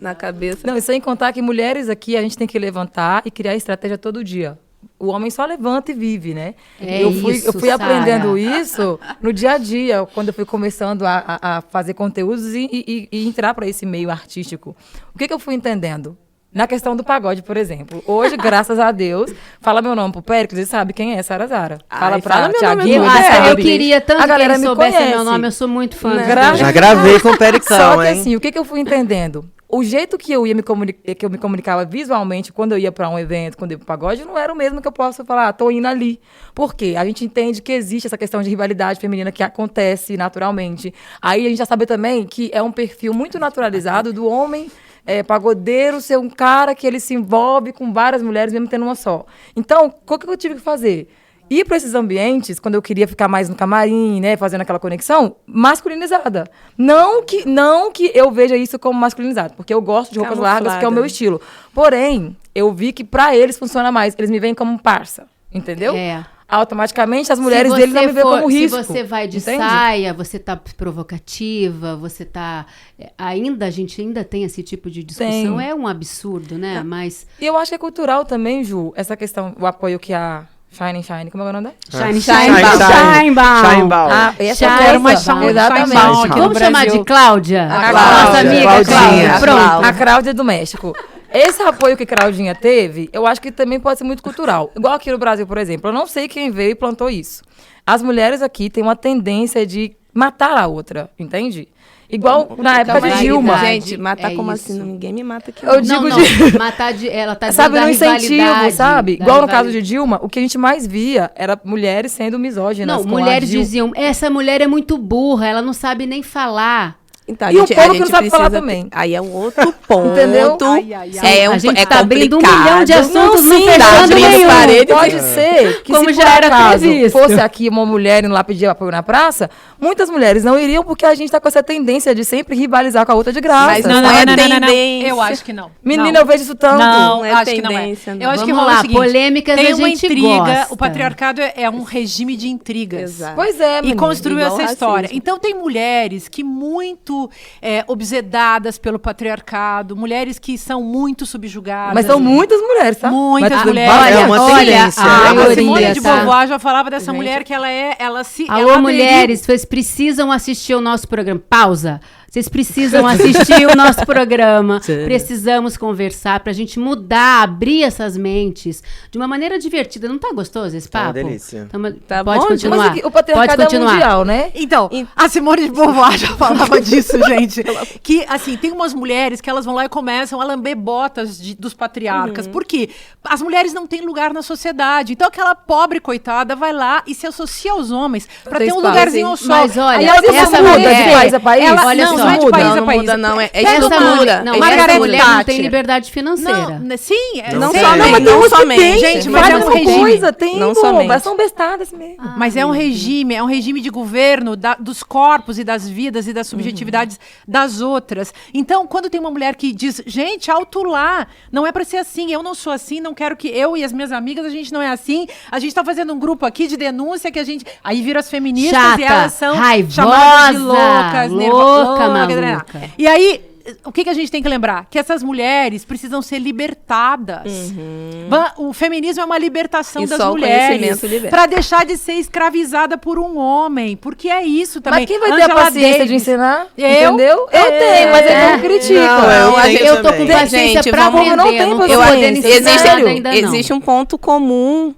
na cabeça. Não, e sem contar que mulheres aqui, a gente tem que levantar e criar estratégia todo dia. O homem só levanta e vive, né? Eu fui aprendendo isso no dia a dia, quando eu fui começando a fazer conteúdos e entrar para esse meio artístico. O que eu fui entendendo? Na questão do pagode, por exemplo. Hoje, graças a Deus, fala meu nome pro Péricles, ele sabe quem é Sara Zara. Fala pra Thiaguinho, eu queria tanto que ele soubesse meu nome, eu sou muito fã. Já gravei com o Pericão, Só que assim, o que eu fui entendendo? O jeito que eu me comunicava visualmente quando eu ia para um evento, quando eu ia pro pagode, não era o mesmo que eu posso falar, tô indo ali. Por quê? A gente entende que existe essa questão de rivalidade feminina que acontece naturalmente. Aí a gente já sabe também que é um perfil muito naturalizado do homem pagodeiro ser um cara que ele se envolve com várias mulheres, mesmo tendo uma só. Então, o que eu tive que fazer? Ir para esses ambientes, quando eu queria ficar mais no camarim, né, fazendo aquela conexão, masculinizada. Não que eu veja isso como masculinizado, porque eu gosto de roupas largas, que é o meu estilo. Porém, eu vi que para eles funciona mais. Eles me veem como parça, entendeu? Automaticamente as mulheres dele não me veem como risco. Se você vai de saia, você tá provocativa, você tá... a gente ainda tem esse tipo de discussão. É um absurdo, né? Mas... E eu acho que é cultural também, Ju, essa questão, o apoio que a... Shine, como é o nome dela? Shinebaum. Essa eu quero uma exatamente. Vamos chamar de Cláudia? Nossa amiga Cláudia. Pronto. A Cláudia do México. Esse apoio que Claudinha teve, eu acho que também pode ser muito cultural. Igual aqui no Brasil, por exemplo. Eu não sei quem veio e plantou isso. As mulheres aqui têm uma tendência de matar a outra, entende? Igual na época de Dilma. Gente, matar como assim? Ninguém me mata aqui. Eu digo matar ela tá sabe, no incentivo, sabe? Igual no caso de Dilma, o que a gente mais via era mulheres sendo misóginas. Não, mulheres diziam, essa mulher é muito burra, ela não sabe nem falar. Então, e o povo que não sabe falar também. Aí é um outro ponto. Entendeu? A gente tá abrindo 1 milhão de assuntos, não fechando nenhum. Pode ser que, como se já era previsto, fosse aqui uma mulher indo lá pedir apoio na praça, muitas mulheres não iriam, porque a gente tá com essa tendência de sempre rivalizar com a outra de graça. Mas não é tendência. Eu acho que não. Menina, eu vejo isso tanto. Não, é acho tendência. Que não é. Eu acho que vamos rola lá, o seguinte, polêmicas tem a uma gente intriga, gosta. O patriarcado é um regime de intrigas. Exato. Pois é, E menina, construiu essa história. racismo. Então tem mulheres que muito obsedadas pelo patriarcado, mulheres que são muito subjugadas. Mas são muitas mulheres, tá? Muitas mulheres. É uma tendência. A Simone de tá? Beauvoir já falava dessa mulher que ela se... Alô, ela mulheres, vocês precisam assistir o nosso programa. Pausa. Vocês precisam assistir o nosso programa. Precisamos conversar pra gente mudar, abrir essas mentes de uma maneira divertida. Não tá gostoso esse papo? Uma delícia. Tá pode bom, continuar. Mas o patriarcado é mundial, né? Então, a Simone de Beauvoir já falava disso, gente. Que, assim, tem umas mulheres que elas vão lá e começam a lamber botas dos patriarcas. Por quê? As mulheres não têm lugar na sociedade. Então, aquela pobre coitada vai lá e se associa aos homens pra ter um lugarzinho ao sol. Mas olha, Aliás, essa muda de mulher... país a país. Olha não, só. não é de país Não a país. muda, não. É Essa estrutura. mulher, não, Margaret essa mulher não tem Thatcher. liberdade financeira. Não, sim, Não sim, somente, mas não somente. Gente, mas Faz é um uma regime. coisa, tem Não boba, somente. são bestadas mesmo. Mas é um regime de governo dos corpos e das vidas e das subjetividades das outras. Então, quando tem uma mulher que diz, gente, alto lá, não é pra ser assim, eu não sou assim, não quero que eu e as minhas amigas, a gente não é assim, a gente tá fazendo um grupo aqui de denúncia que a gente... Aí vira as feministas Chata, e elas são raivosa, chamadas de loucas, louca, nervosas. maluca. E aí... O que a gente tem que lembrar? Que essas mulheres precisam ser libertadas. O feminismo é uma libertação E das só o mulheres conhecimento liberta. para deixar de ser escravizada por um homem. Porque é isso também. Mas quem vai ter a Angela paciência Davis. de ensinar? Eu? Entendeu? Eu tenho, mas eles não criticam. Não, Eu tô com também. paciência Gente, pra vamos- aprender, não tem não tô paciência. podendo ensinar Existe, nada ainda não. existe um ponto comum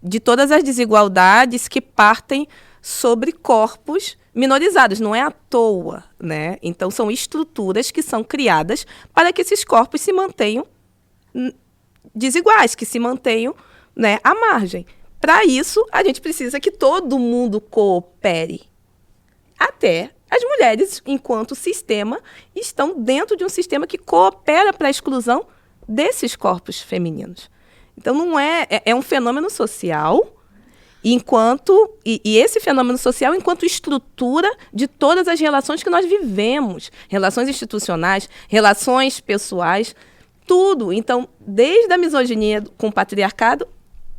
de todas as desigualdades que partem sobre corpos minorizados, não é à toa, né? Então são estruturas que são criadas para que esses corpos se mantenham desiguais, que se mantenham, né, à margem. Para isso, a gente precisa que todo mundo coopere. Até as mulheres, enquanto sistema, estão dentro de um sistema que coopera para a exclusão desses corpos femininos. Então, não é um fenômeno social, e esse fenômeno social enquanto estrutura de todas as relações que nós vivemos, relações institucionais, relações pessoais, tudo. Então, desde a misoginia com o patriarcado,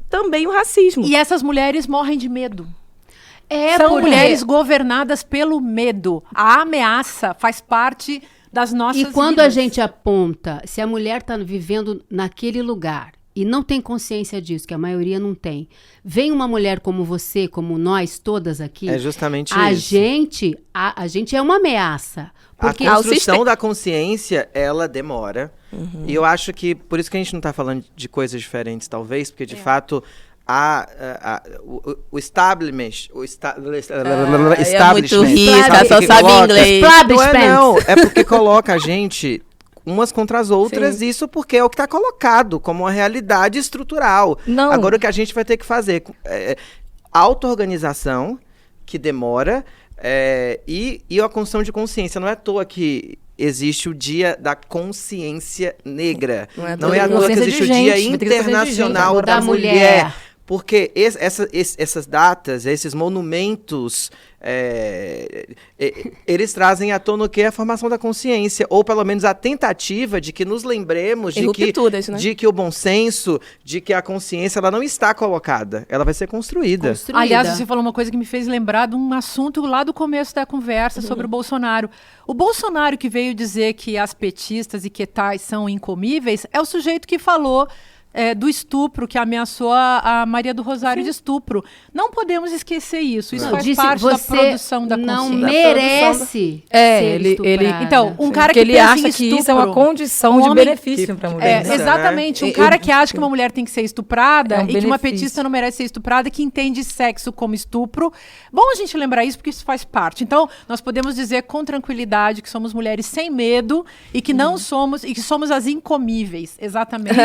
também o racismo. E essas mulheres morrem de medo. É São porque- mulheres governadas pelo medo. A ameaça faz parte das nossas E quando vidas. a gente aponta, se a mulher está vivendo naquele lugar e não tem consciência disso, que a maioria não tem, vem uma mulher como você, como nós todas aqui, É justamente a isso. gente é uma ameaça. Porque A construção da consciência, ela demora. E eu acho que, por isso que a gente não está falando de coisas diferentes, talvez, porque, de fato, o establishment... É muito rica, só que sabe coloca- inglês. Não é, não. É porque coloca a gente umas contra as outras, isso porque é o que está colocado como uma realidade estrutural. Não. Agora, o que a gente vai ter que fazer é auto-organização, que demora, e a construção de consciência. Não é à toa que existe o Dia da Consciência Negra. Não é Não é à toa que consciência existe de o Dia gente, vai ter que ter consciência de gente Internacional agora. da Da Mulher. mulher. Porque essas datas, esses monumentos, eles trazem à tona o quê? A formação da consciência, ou pelo menos a tentativa de que nos lembremos E rupturas, né? de que o bom senso, de que a consciência ela não está colocada, ela vai ser construída. construída. Aliás, você falou uma coisa que me fez lembrar de um assunto lá do começo da conversa sobre o Bolsonaro. O Bolsonaro que veio dizer que as petistas e que tais são incomíveis é o sujeito que falou do estupro, que ameaçou a Maria do Rosário de estupro. Não podemos esquecer isso. Isso Não, faz disse, parte da você produção da não consciência. merece É, ser ele- estuprada. Então, um cara Porque que ele pensa acha em que isso é uma estupro, condição um de homem benefício para a mulher. Isso, né? exatamente. Um Eu- cara que acha que uma mulher tem que ser estuprada É um e que uma benefício. petista não merece ser estuprada, que entende sexo como estupro. Bom a gente lembrar isso, porque isso faz parte. Então, nós podemos dizer com tranquilidade que somos mulheres sem medo e que não somos, e que somos as incomíveis. Exatamente.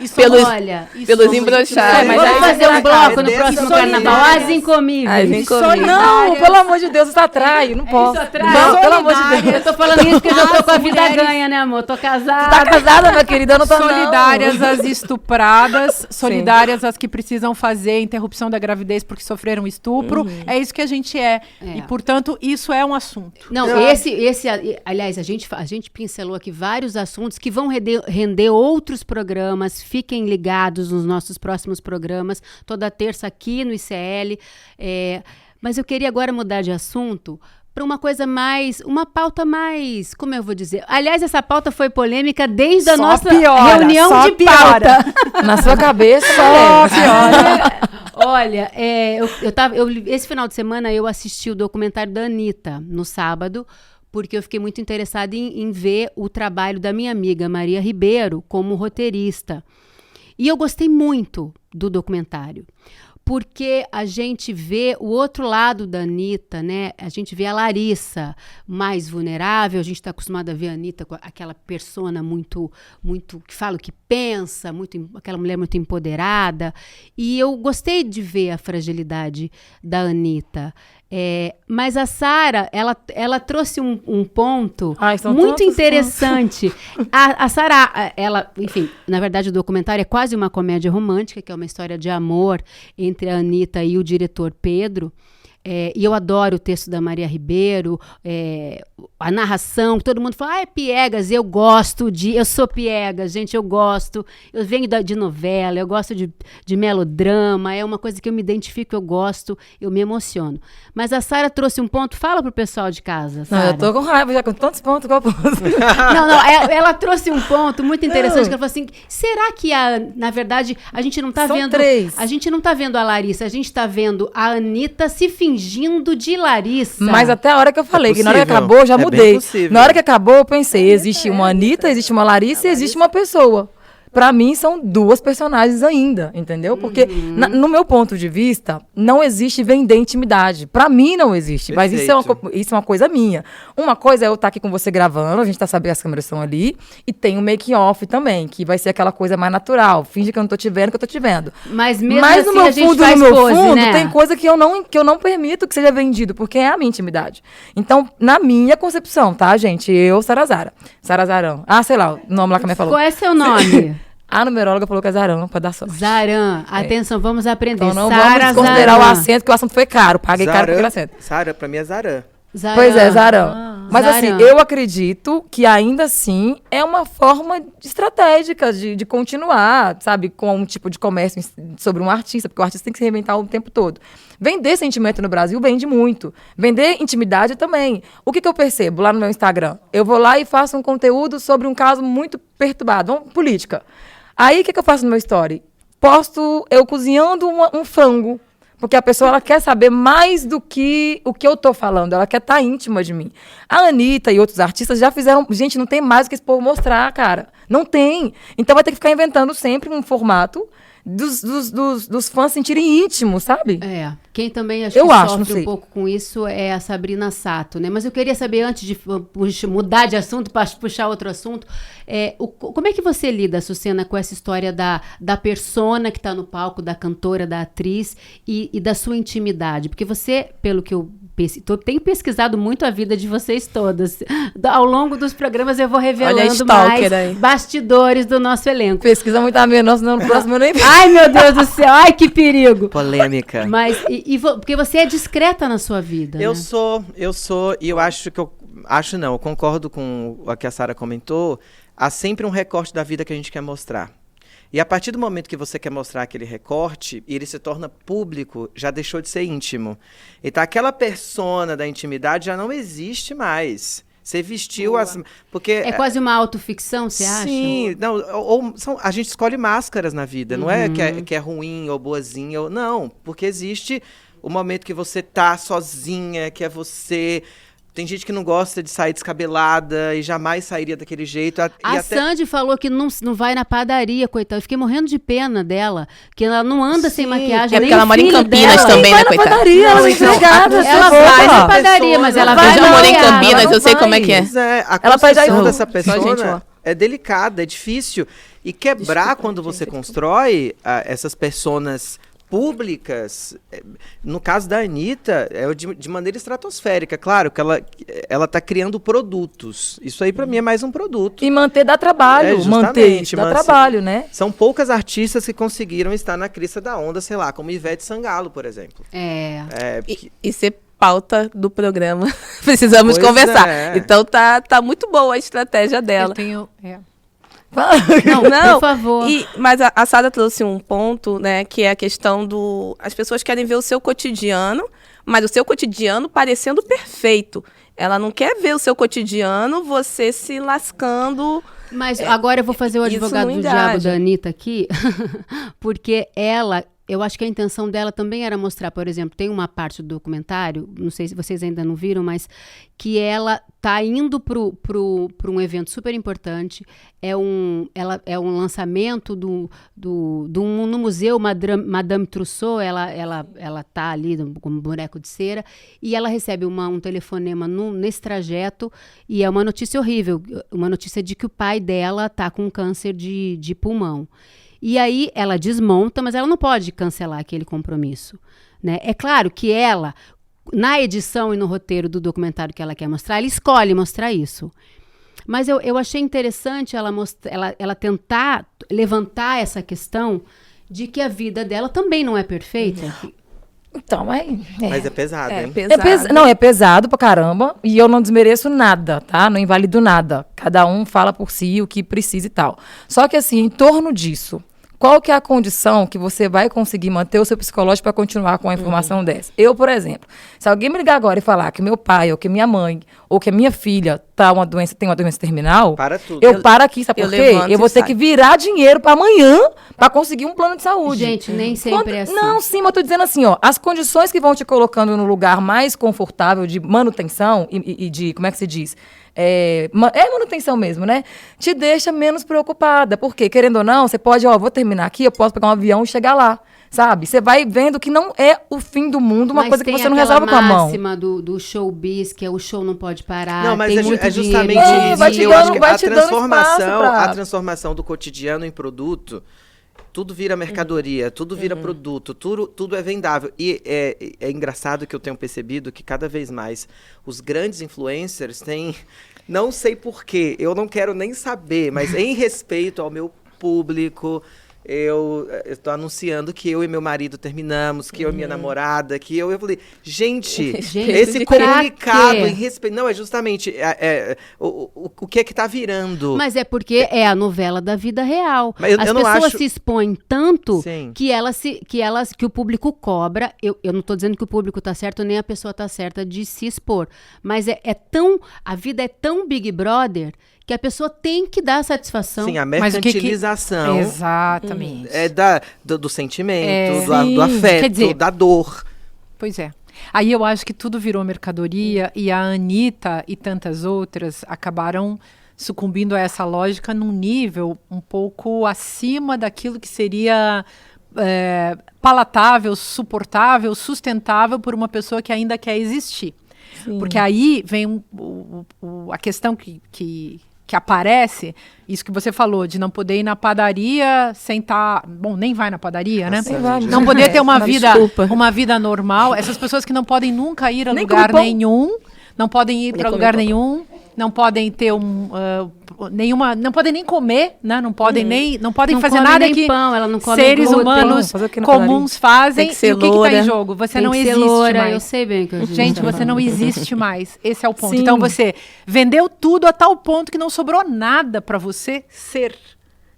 E somos- Pelos- Olha, pelos somos- embroxados. Vamos aí fazer você um vai bloco no cair próximo dentro carnaval. solidárias. As incomíveis. As incomíveis. Não, pelo amor de Deus, isso atrai, não posso. atrai. Não, pelo amor de Solidárias. Deus. Eu tô falando isso porque eu já tô com a As vida mulheres- ganha, né, amor? Tô Tá casada. casada, minha querida? Eu não tô Solidárias às estupradas, solidárias às que precisam fazer interrupção da gravidez porque sofreram estupro. É isso que a gente é. É. E, portanto, isso é um assunto. Não, aliás, a gente pincelou aqui vários assuntos que vão render outros programas. Fiquem ligados nos nossos próximos programas, toda terça aqui no ICL. Mas eu queria agora mudar de assunto para uma coisa mais, uma pauta mais, como eu vou dizer? Aliás, essa pauta foi polêmica desde a Só nossa piora, reunião só de piora. pauta. Na sua cabeça, Olha, esse final de semana eu assisti o documentário da Anitta no sábado, porque eu fiquei muito interessada em ver o trabalho da minha amiga Maria Ribeiro como roteirista. E eu gostei muito do documentário, porque a gente vê o outro lado da Anitta, né? A gente vê a Larissa mais vulnerável, a gente está acostumado a ver a Anitta com aquela persona muito, que fala o que pensa, aquela mulher muito empoderada. E eu gostei de ver a fragilidade da Anitta. Mas a Sara, ela trouxe um ponto São muito tantos interessante. A Sara, enfim, na verdade o documentário é quase uma comédia romântica, que é uma história de amor entre a Anitta e o diretor Pedro. E eu adoro o texto da Maria Ribeiro, a narração, todo mundo fala, é piegas, eu sou piegas, gente, eu gosto, eu venho de novela, eu gosto de melodrama, é uma coisa que eu me identifico, eu gosto, eu me emociono. Mas a Sara trouxe um ponto, fala pro pessoal de casa, Sara. Não, eu tô com raiva já com tantos pontos que eu posso. Não, ela trouxe um ponto muito interessante, que ela falou assim, será que na verdade, a gente não tá São vendo... 3. A gente não tá vendo a Larissa, a gente tá vendo a Anitta se fingindo de Larissa. Mas até a hora que eu falei, que na hora que possível. acabou, eu já Bem mudei. possível. Na hora que acabou, eu pensei, existe uma Anitta, existe uma Larissa e existe uma pessoa. Pra mim, são 2 personagens ainda, entendeu? Porque, no meu ponto de vista, não existe vender intimidade. Pra mim, não existe. Mas isso é uma coisa minha. Uma coisa é eu estar aqui com você gravando, a gente tá sabendo que as câmeras estão ali, e tem o making-off também, que vai ser aquela coisa mais natural. Finge que eu não tô te vendo, que eu tô te vendo. Mas mesmo Mas assim, no meu a gente fundo, faz no meu pose, fundo, né? tem coisa que eu não permito que seja vendido, porque é a minha intimidade. Então, na minha concepção, tá, gente? Eu, Sarazara. Sarazarão. Sei lá, o nome lá que a minha falou. Qual é seu nome? A numeróloga falou que é Zarão, pra dar sorte. Zaran. Atenção, vamos aprender. Então não Sara vamos considerar Zaran. o acento, que o assunto foi caro. Paguei caro por aquele acento. Sara, pra mim é Zaran. Zaran. Pois é, Zarão. Mas Zaran. assim, eu acredito que ainda assim é uma forma estratégica de continuar, sabe, com um tipo de comércio sobre um artista, porque o artista tem que se reinventar o tempo todo. Vender sentimento no Brasil vende muito. Vender intimidade também. O que eu percebo lá no meu Instagram? Eu vou lá e faço um conteúdo sobre um caso muito perturbado, política. Aí, o que eu faço no meu story? Posto eu cozinhando um frango. Porque a pessoa ela quer saber mais do que o que eu tô falando. Ela quer estar íntima de mim. A Anitta e outros artistas já fizeram... Gente, não tem mais o que esse povo mostrar, cara. Não tem. Então vai ter que ficar inventando sempre um formato dos fãs se sentirem íntimos, sabe? Quem também acho Eu que acho, não sofre sei. um pouco com isso é a Sabrina Sato, né? Mas eu queria saber, antes de mudar de assunto, para puxar outro assunto, como é que você lida, Sucena, com essa história da persona que está no palco, da cantora, da atriz e da sua intimidade? Porque você, pelo que eu tenho pesquisado muito a vida de vocês todas. Ao longo dos programas eu vou revelando mais bastidores do nosso elenco. Pesquisa muito a minha, no próximo eu nem... Ai, meu Deus do céu, ai, que perigo. Polêmica. Mas, porque você é discreta na sua vida, Eu né? sou, e eu acho que eu concordo com o que a Sara comentou, há sempre um recorte da vida que a gente quer mostrar. E a partir do momento que você quer mostrar aquele recorte, e ele se torna público, já deixou de ser íntimo. Então, aquela persona da intimidade já não existe mais. Você vestiu porque é quase uma autoficção, você acha? Sim, não, a gente escolhe máscaras na vida, não é que é ruim ou boazinha, não, porque existe o momento que você tá sozinha, que é você... Tem gente que não gosta de sair descabelada e jamais sairia daquele jeito. Sandy falou que não vai na padaria, coitada. Eu fiquei morrendo de pena dela, que ela não anda sem maquiagem. É porque ela mora em Campinas também, né, coitada? Padaria, ela é empregada. Ela vai na padaria, mas ela vai Eu já morei em maquiada. Campinas, eu sei como é que é. A Ela faz construção aí, dessa só pessoa gente, ó. é delicada, é difícil. E quebrar quando você constrói essas personas públicas, no caso da Anitta, é de maneira estratosférica. Claro que ela está criando produtos. Isso aí, para mim, é mais um produto. E manter dá trabalho. Manter dá trabalho, né? São poucas artistas que conseguiram estar na crista da onda, sei lá, como Ivete Sangalo, por exemplo. E ser pauta do programa. Precisamos conversar. Então tá muito boa a estratégia dela. Eu tenho... Não, por favor. Mas a Sara trouxe um ponto, né, que é a questão as pessoas querem ver o seu cotidiano, mas o seu cotidiano parecendo perfeito. Ela não quer ver o seu cotidiano, você se lascando. Mas agora eu vou fazer o advogado do diabo da Anitta aqui, porque eu acho que a intenção dela também era mostrar, por exemplo, tem uma parte do documentário, não sei se vocês ainda não viram, mas que ela tá indo pro um evento super importante, é um lançamento no museu Madame Tussauds, ela tá ali como boneco de cera, e ela recebe um telefonema nesse trajeto, e é uma notícia horrível, uma notícia de que o pai dela tá com câncer de pulmão. E aí ela desmonta, mas ela não pode cancelar aquele compromisso, né? É claro que ela, na edição e no roteiro do documentário que ela quer mostrar, ela escolhe mostrar isso. Mas eu achei interessante ela tentar levantar essa questão de que a vida dela também não é perfeita. Então, Mas é pesado, hein? Não, é pesado pra caramba. E eu não desmereço nada, tá? Não invalido nada. Cada um fala por si o que precisa e tal. Só que, assim, em torno disso, qual que é a condição que você vai conseguir manter o seu psicológico para continuar com a informação dessa? Eu, por exemplo, se alguém me ligar agora e falar que meu pai, ou que minha mãe, ou que a minha filha tem uma doença terminal, Para tudo. eu paro aqui, sabe por quê? Eu vou ter que virar dinheiro para amanhã para conseguir um plano de saúde. Gente, nem sempre é assim. Não, sim, mas eu tô dizendo assim, ó, as condições que vão te colocando no lugar mais confortável de manutenção e de, como é que se diz? É manutenção mesmo, né? Te deixa menos preocupada. Porque, querendo ou não, você pode, vou terminar aqui, eu posso pegar um avião e chegar lá. Sabe? Você vai vendo que não é o fim do mundo, uma coisa que você não resolve com a mão. Mas tem aquela máxima do showbiz, que é o show não pode parar. Não, mas tem muito justamente dinheiro, isso. Eu acho que a transformação do cotidiano em produto, tudo vira mercadoria, tudo vira produto, tudo é vendável. E é engraçado que eu tenho percebido que cada vez mais os grandes influencers têm, não sei porquê, eu não quero nem saber, mas em respeito ao meu público, eu estou anunciando que eu e meu marido terminamos, que eu e minha namorada, que eu falei, gente esse comunicado em respeito, não, é justamente o que é que tá virando. Mas é porque é a novela da vida real. Mas as eu não pessoas acho... se expõem tanto Sim. que o público cobra. Eu não estou dizendo que o público tá certo, nem a pessoa tá certa de se expor. Mas a vida é tão Big Brother que a pessoa tem que dar satisfação. Sim, a mercantilização. Exatamente. Do sentimento, do afeto, quer dizer, da dor. Pois é. Aí eu acho que tudo virou mercadoria e a Anitta e tantas outras acabaram sucumbindo a essa lógica num nível um pouco acima daquilo que seria palatável, suportável, sustentável por uma pessoa que ainda quer existir. Sim. Porque aí vem a questão que aparece, isso que você falou, de não poder ir na padaria sem estar... Bom, nem vai na padaria, né? Não poder ter uma vida normal. Essas pessoas que não podem nunca ir a lugar nenhum, não podem ir para lugar nenhum, não podem ter nenhuma, não podem nem comer, né? Não podem fazer nada que pão, ela não come seres humanos comuns fazem. E o que está em jogo? Você não existe mais. Eu sei bem que gente, você não existe mais. Esse é o ponto. Sim. Então você vendeu tudo a tal ponto que não sobrou nada para você ser.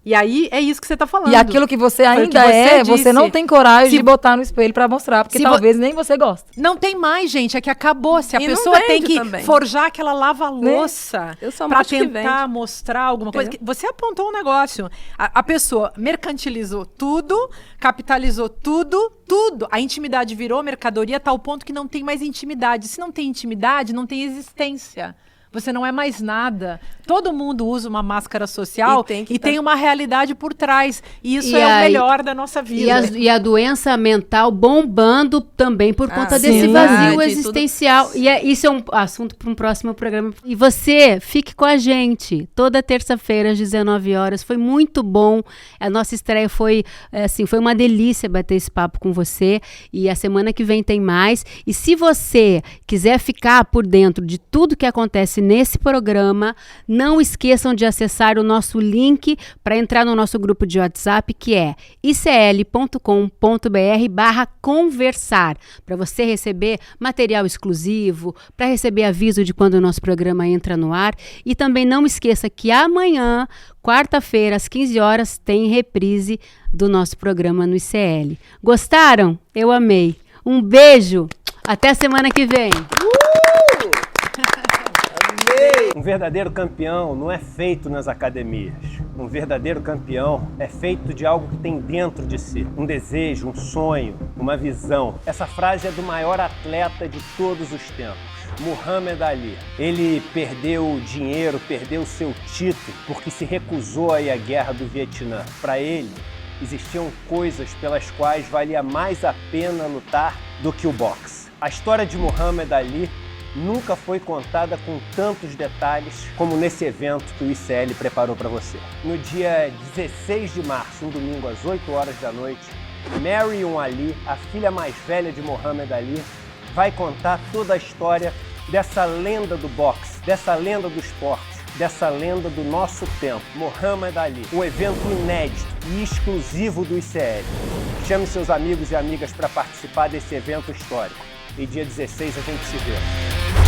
E aí é isso que você está falando. E aquilo que você ainda você não tem coragem de botar no espelho para mostrar, porque talvez nem você gosta. Não tem mais, gente, é que acabou. Se a pessoa tem que forjar aquela lava-louça para tentar mostrar alguma coisa. Você apontou um negócio. A pessoa mercantilizou tudo, capitalizou tudo. A intimidade virou mercadoria a tal ponto que não tem mais intimidade. Se não tem intimidade, não tem existência. Você não é mais nada. Todo mundo usa uma máscara social e tem uma realidade por trás. E isso é o melhor da nossa vida. E a doença mental bombando também por conta desse vazio existencial. E isso é um assunto para um próximo programa. E você, fique com a gente. Toda terça-feira, às 19 horas. Foi muito bom. A nossa estreia foi uma delícia bater esse papo com você. E a semana que vem tem mais. E se você quiser ficar por dentro de tudo que acontece nesse programa, não esqueçam de acessar o nosso link para entrar no nosso grupo de WhatsApp, que é icl.com.br/conversar, para você receber material exclusivo, para receber aviso de quando o nosso programa entra no ar. E também não esqueça que amanhã, quarta-feira, às 15 horas, tem reprise do nosso programa no ICL. Gostaram? Eu amei. Um beijo. Até a semana que vem. Um verdadeiro campeão não é feito nas academias. Um verdadeiro campeão é feito de algo que tem dentro de si. Um desejo, um sonho, uma visão. Essa frase é do maior atleta de todos os tempos, Muhammad Ali. Ele perdeu dinheiro, perdeu seu título porque se recusou a ir à guerra do Vietnã. Para ele, existiam coisas pelas quais valia mais a pena lutar do que o boxe. A história de Muhammad Ali nunca foi contada com tantos detalhes como nesse evento que o ICL preparou para você. No dia 16 de março, um domingo às 8 horas da noite, Marion Ali, a filha mais velha de Muhammad Ali, vai contar toda a história dessa lenda do boxe, dessa lenda do esporte, dessa lenda do nosso tempo, Muhammad Ali. Um evento inédito e exclusivo do ICL. Chame seus amigos e amigas para participar desse evento histórico. E dia 16 a gente se vê.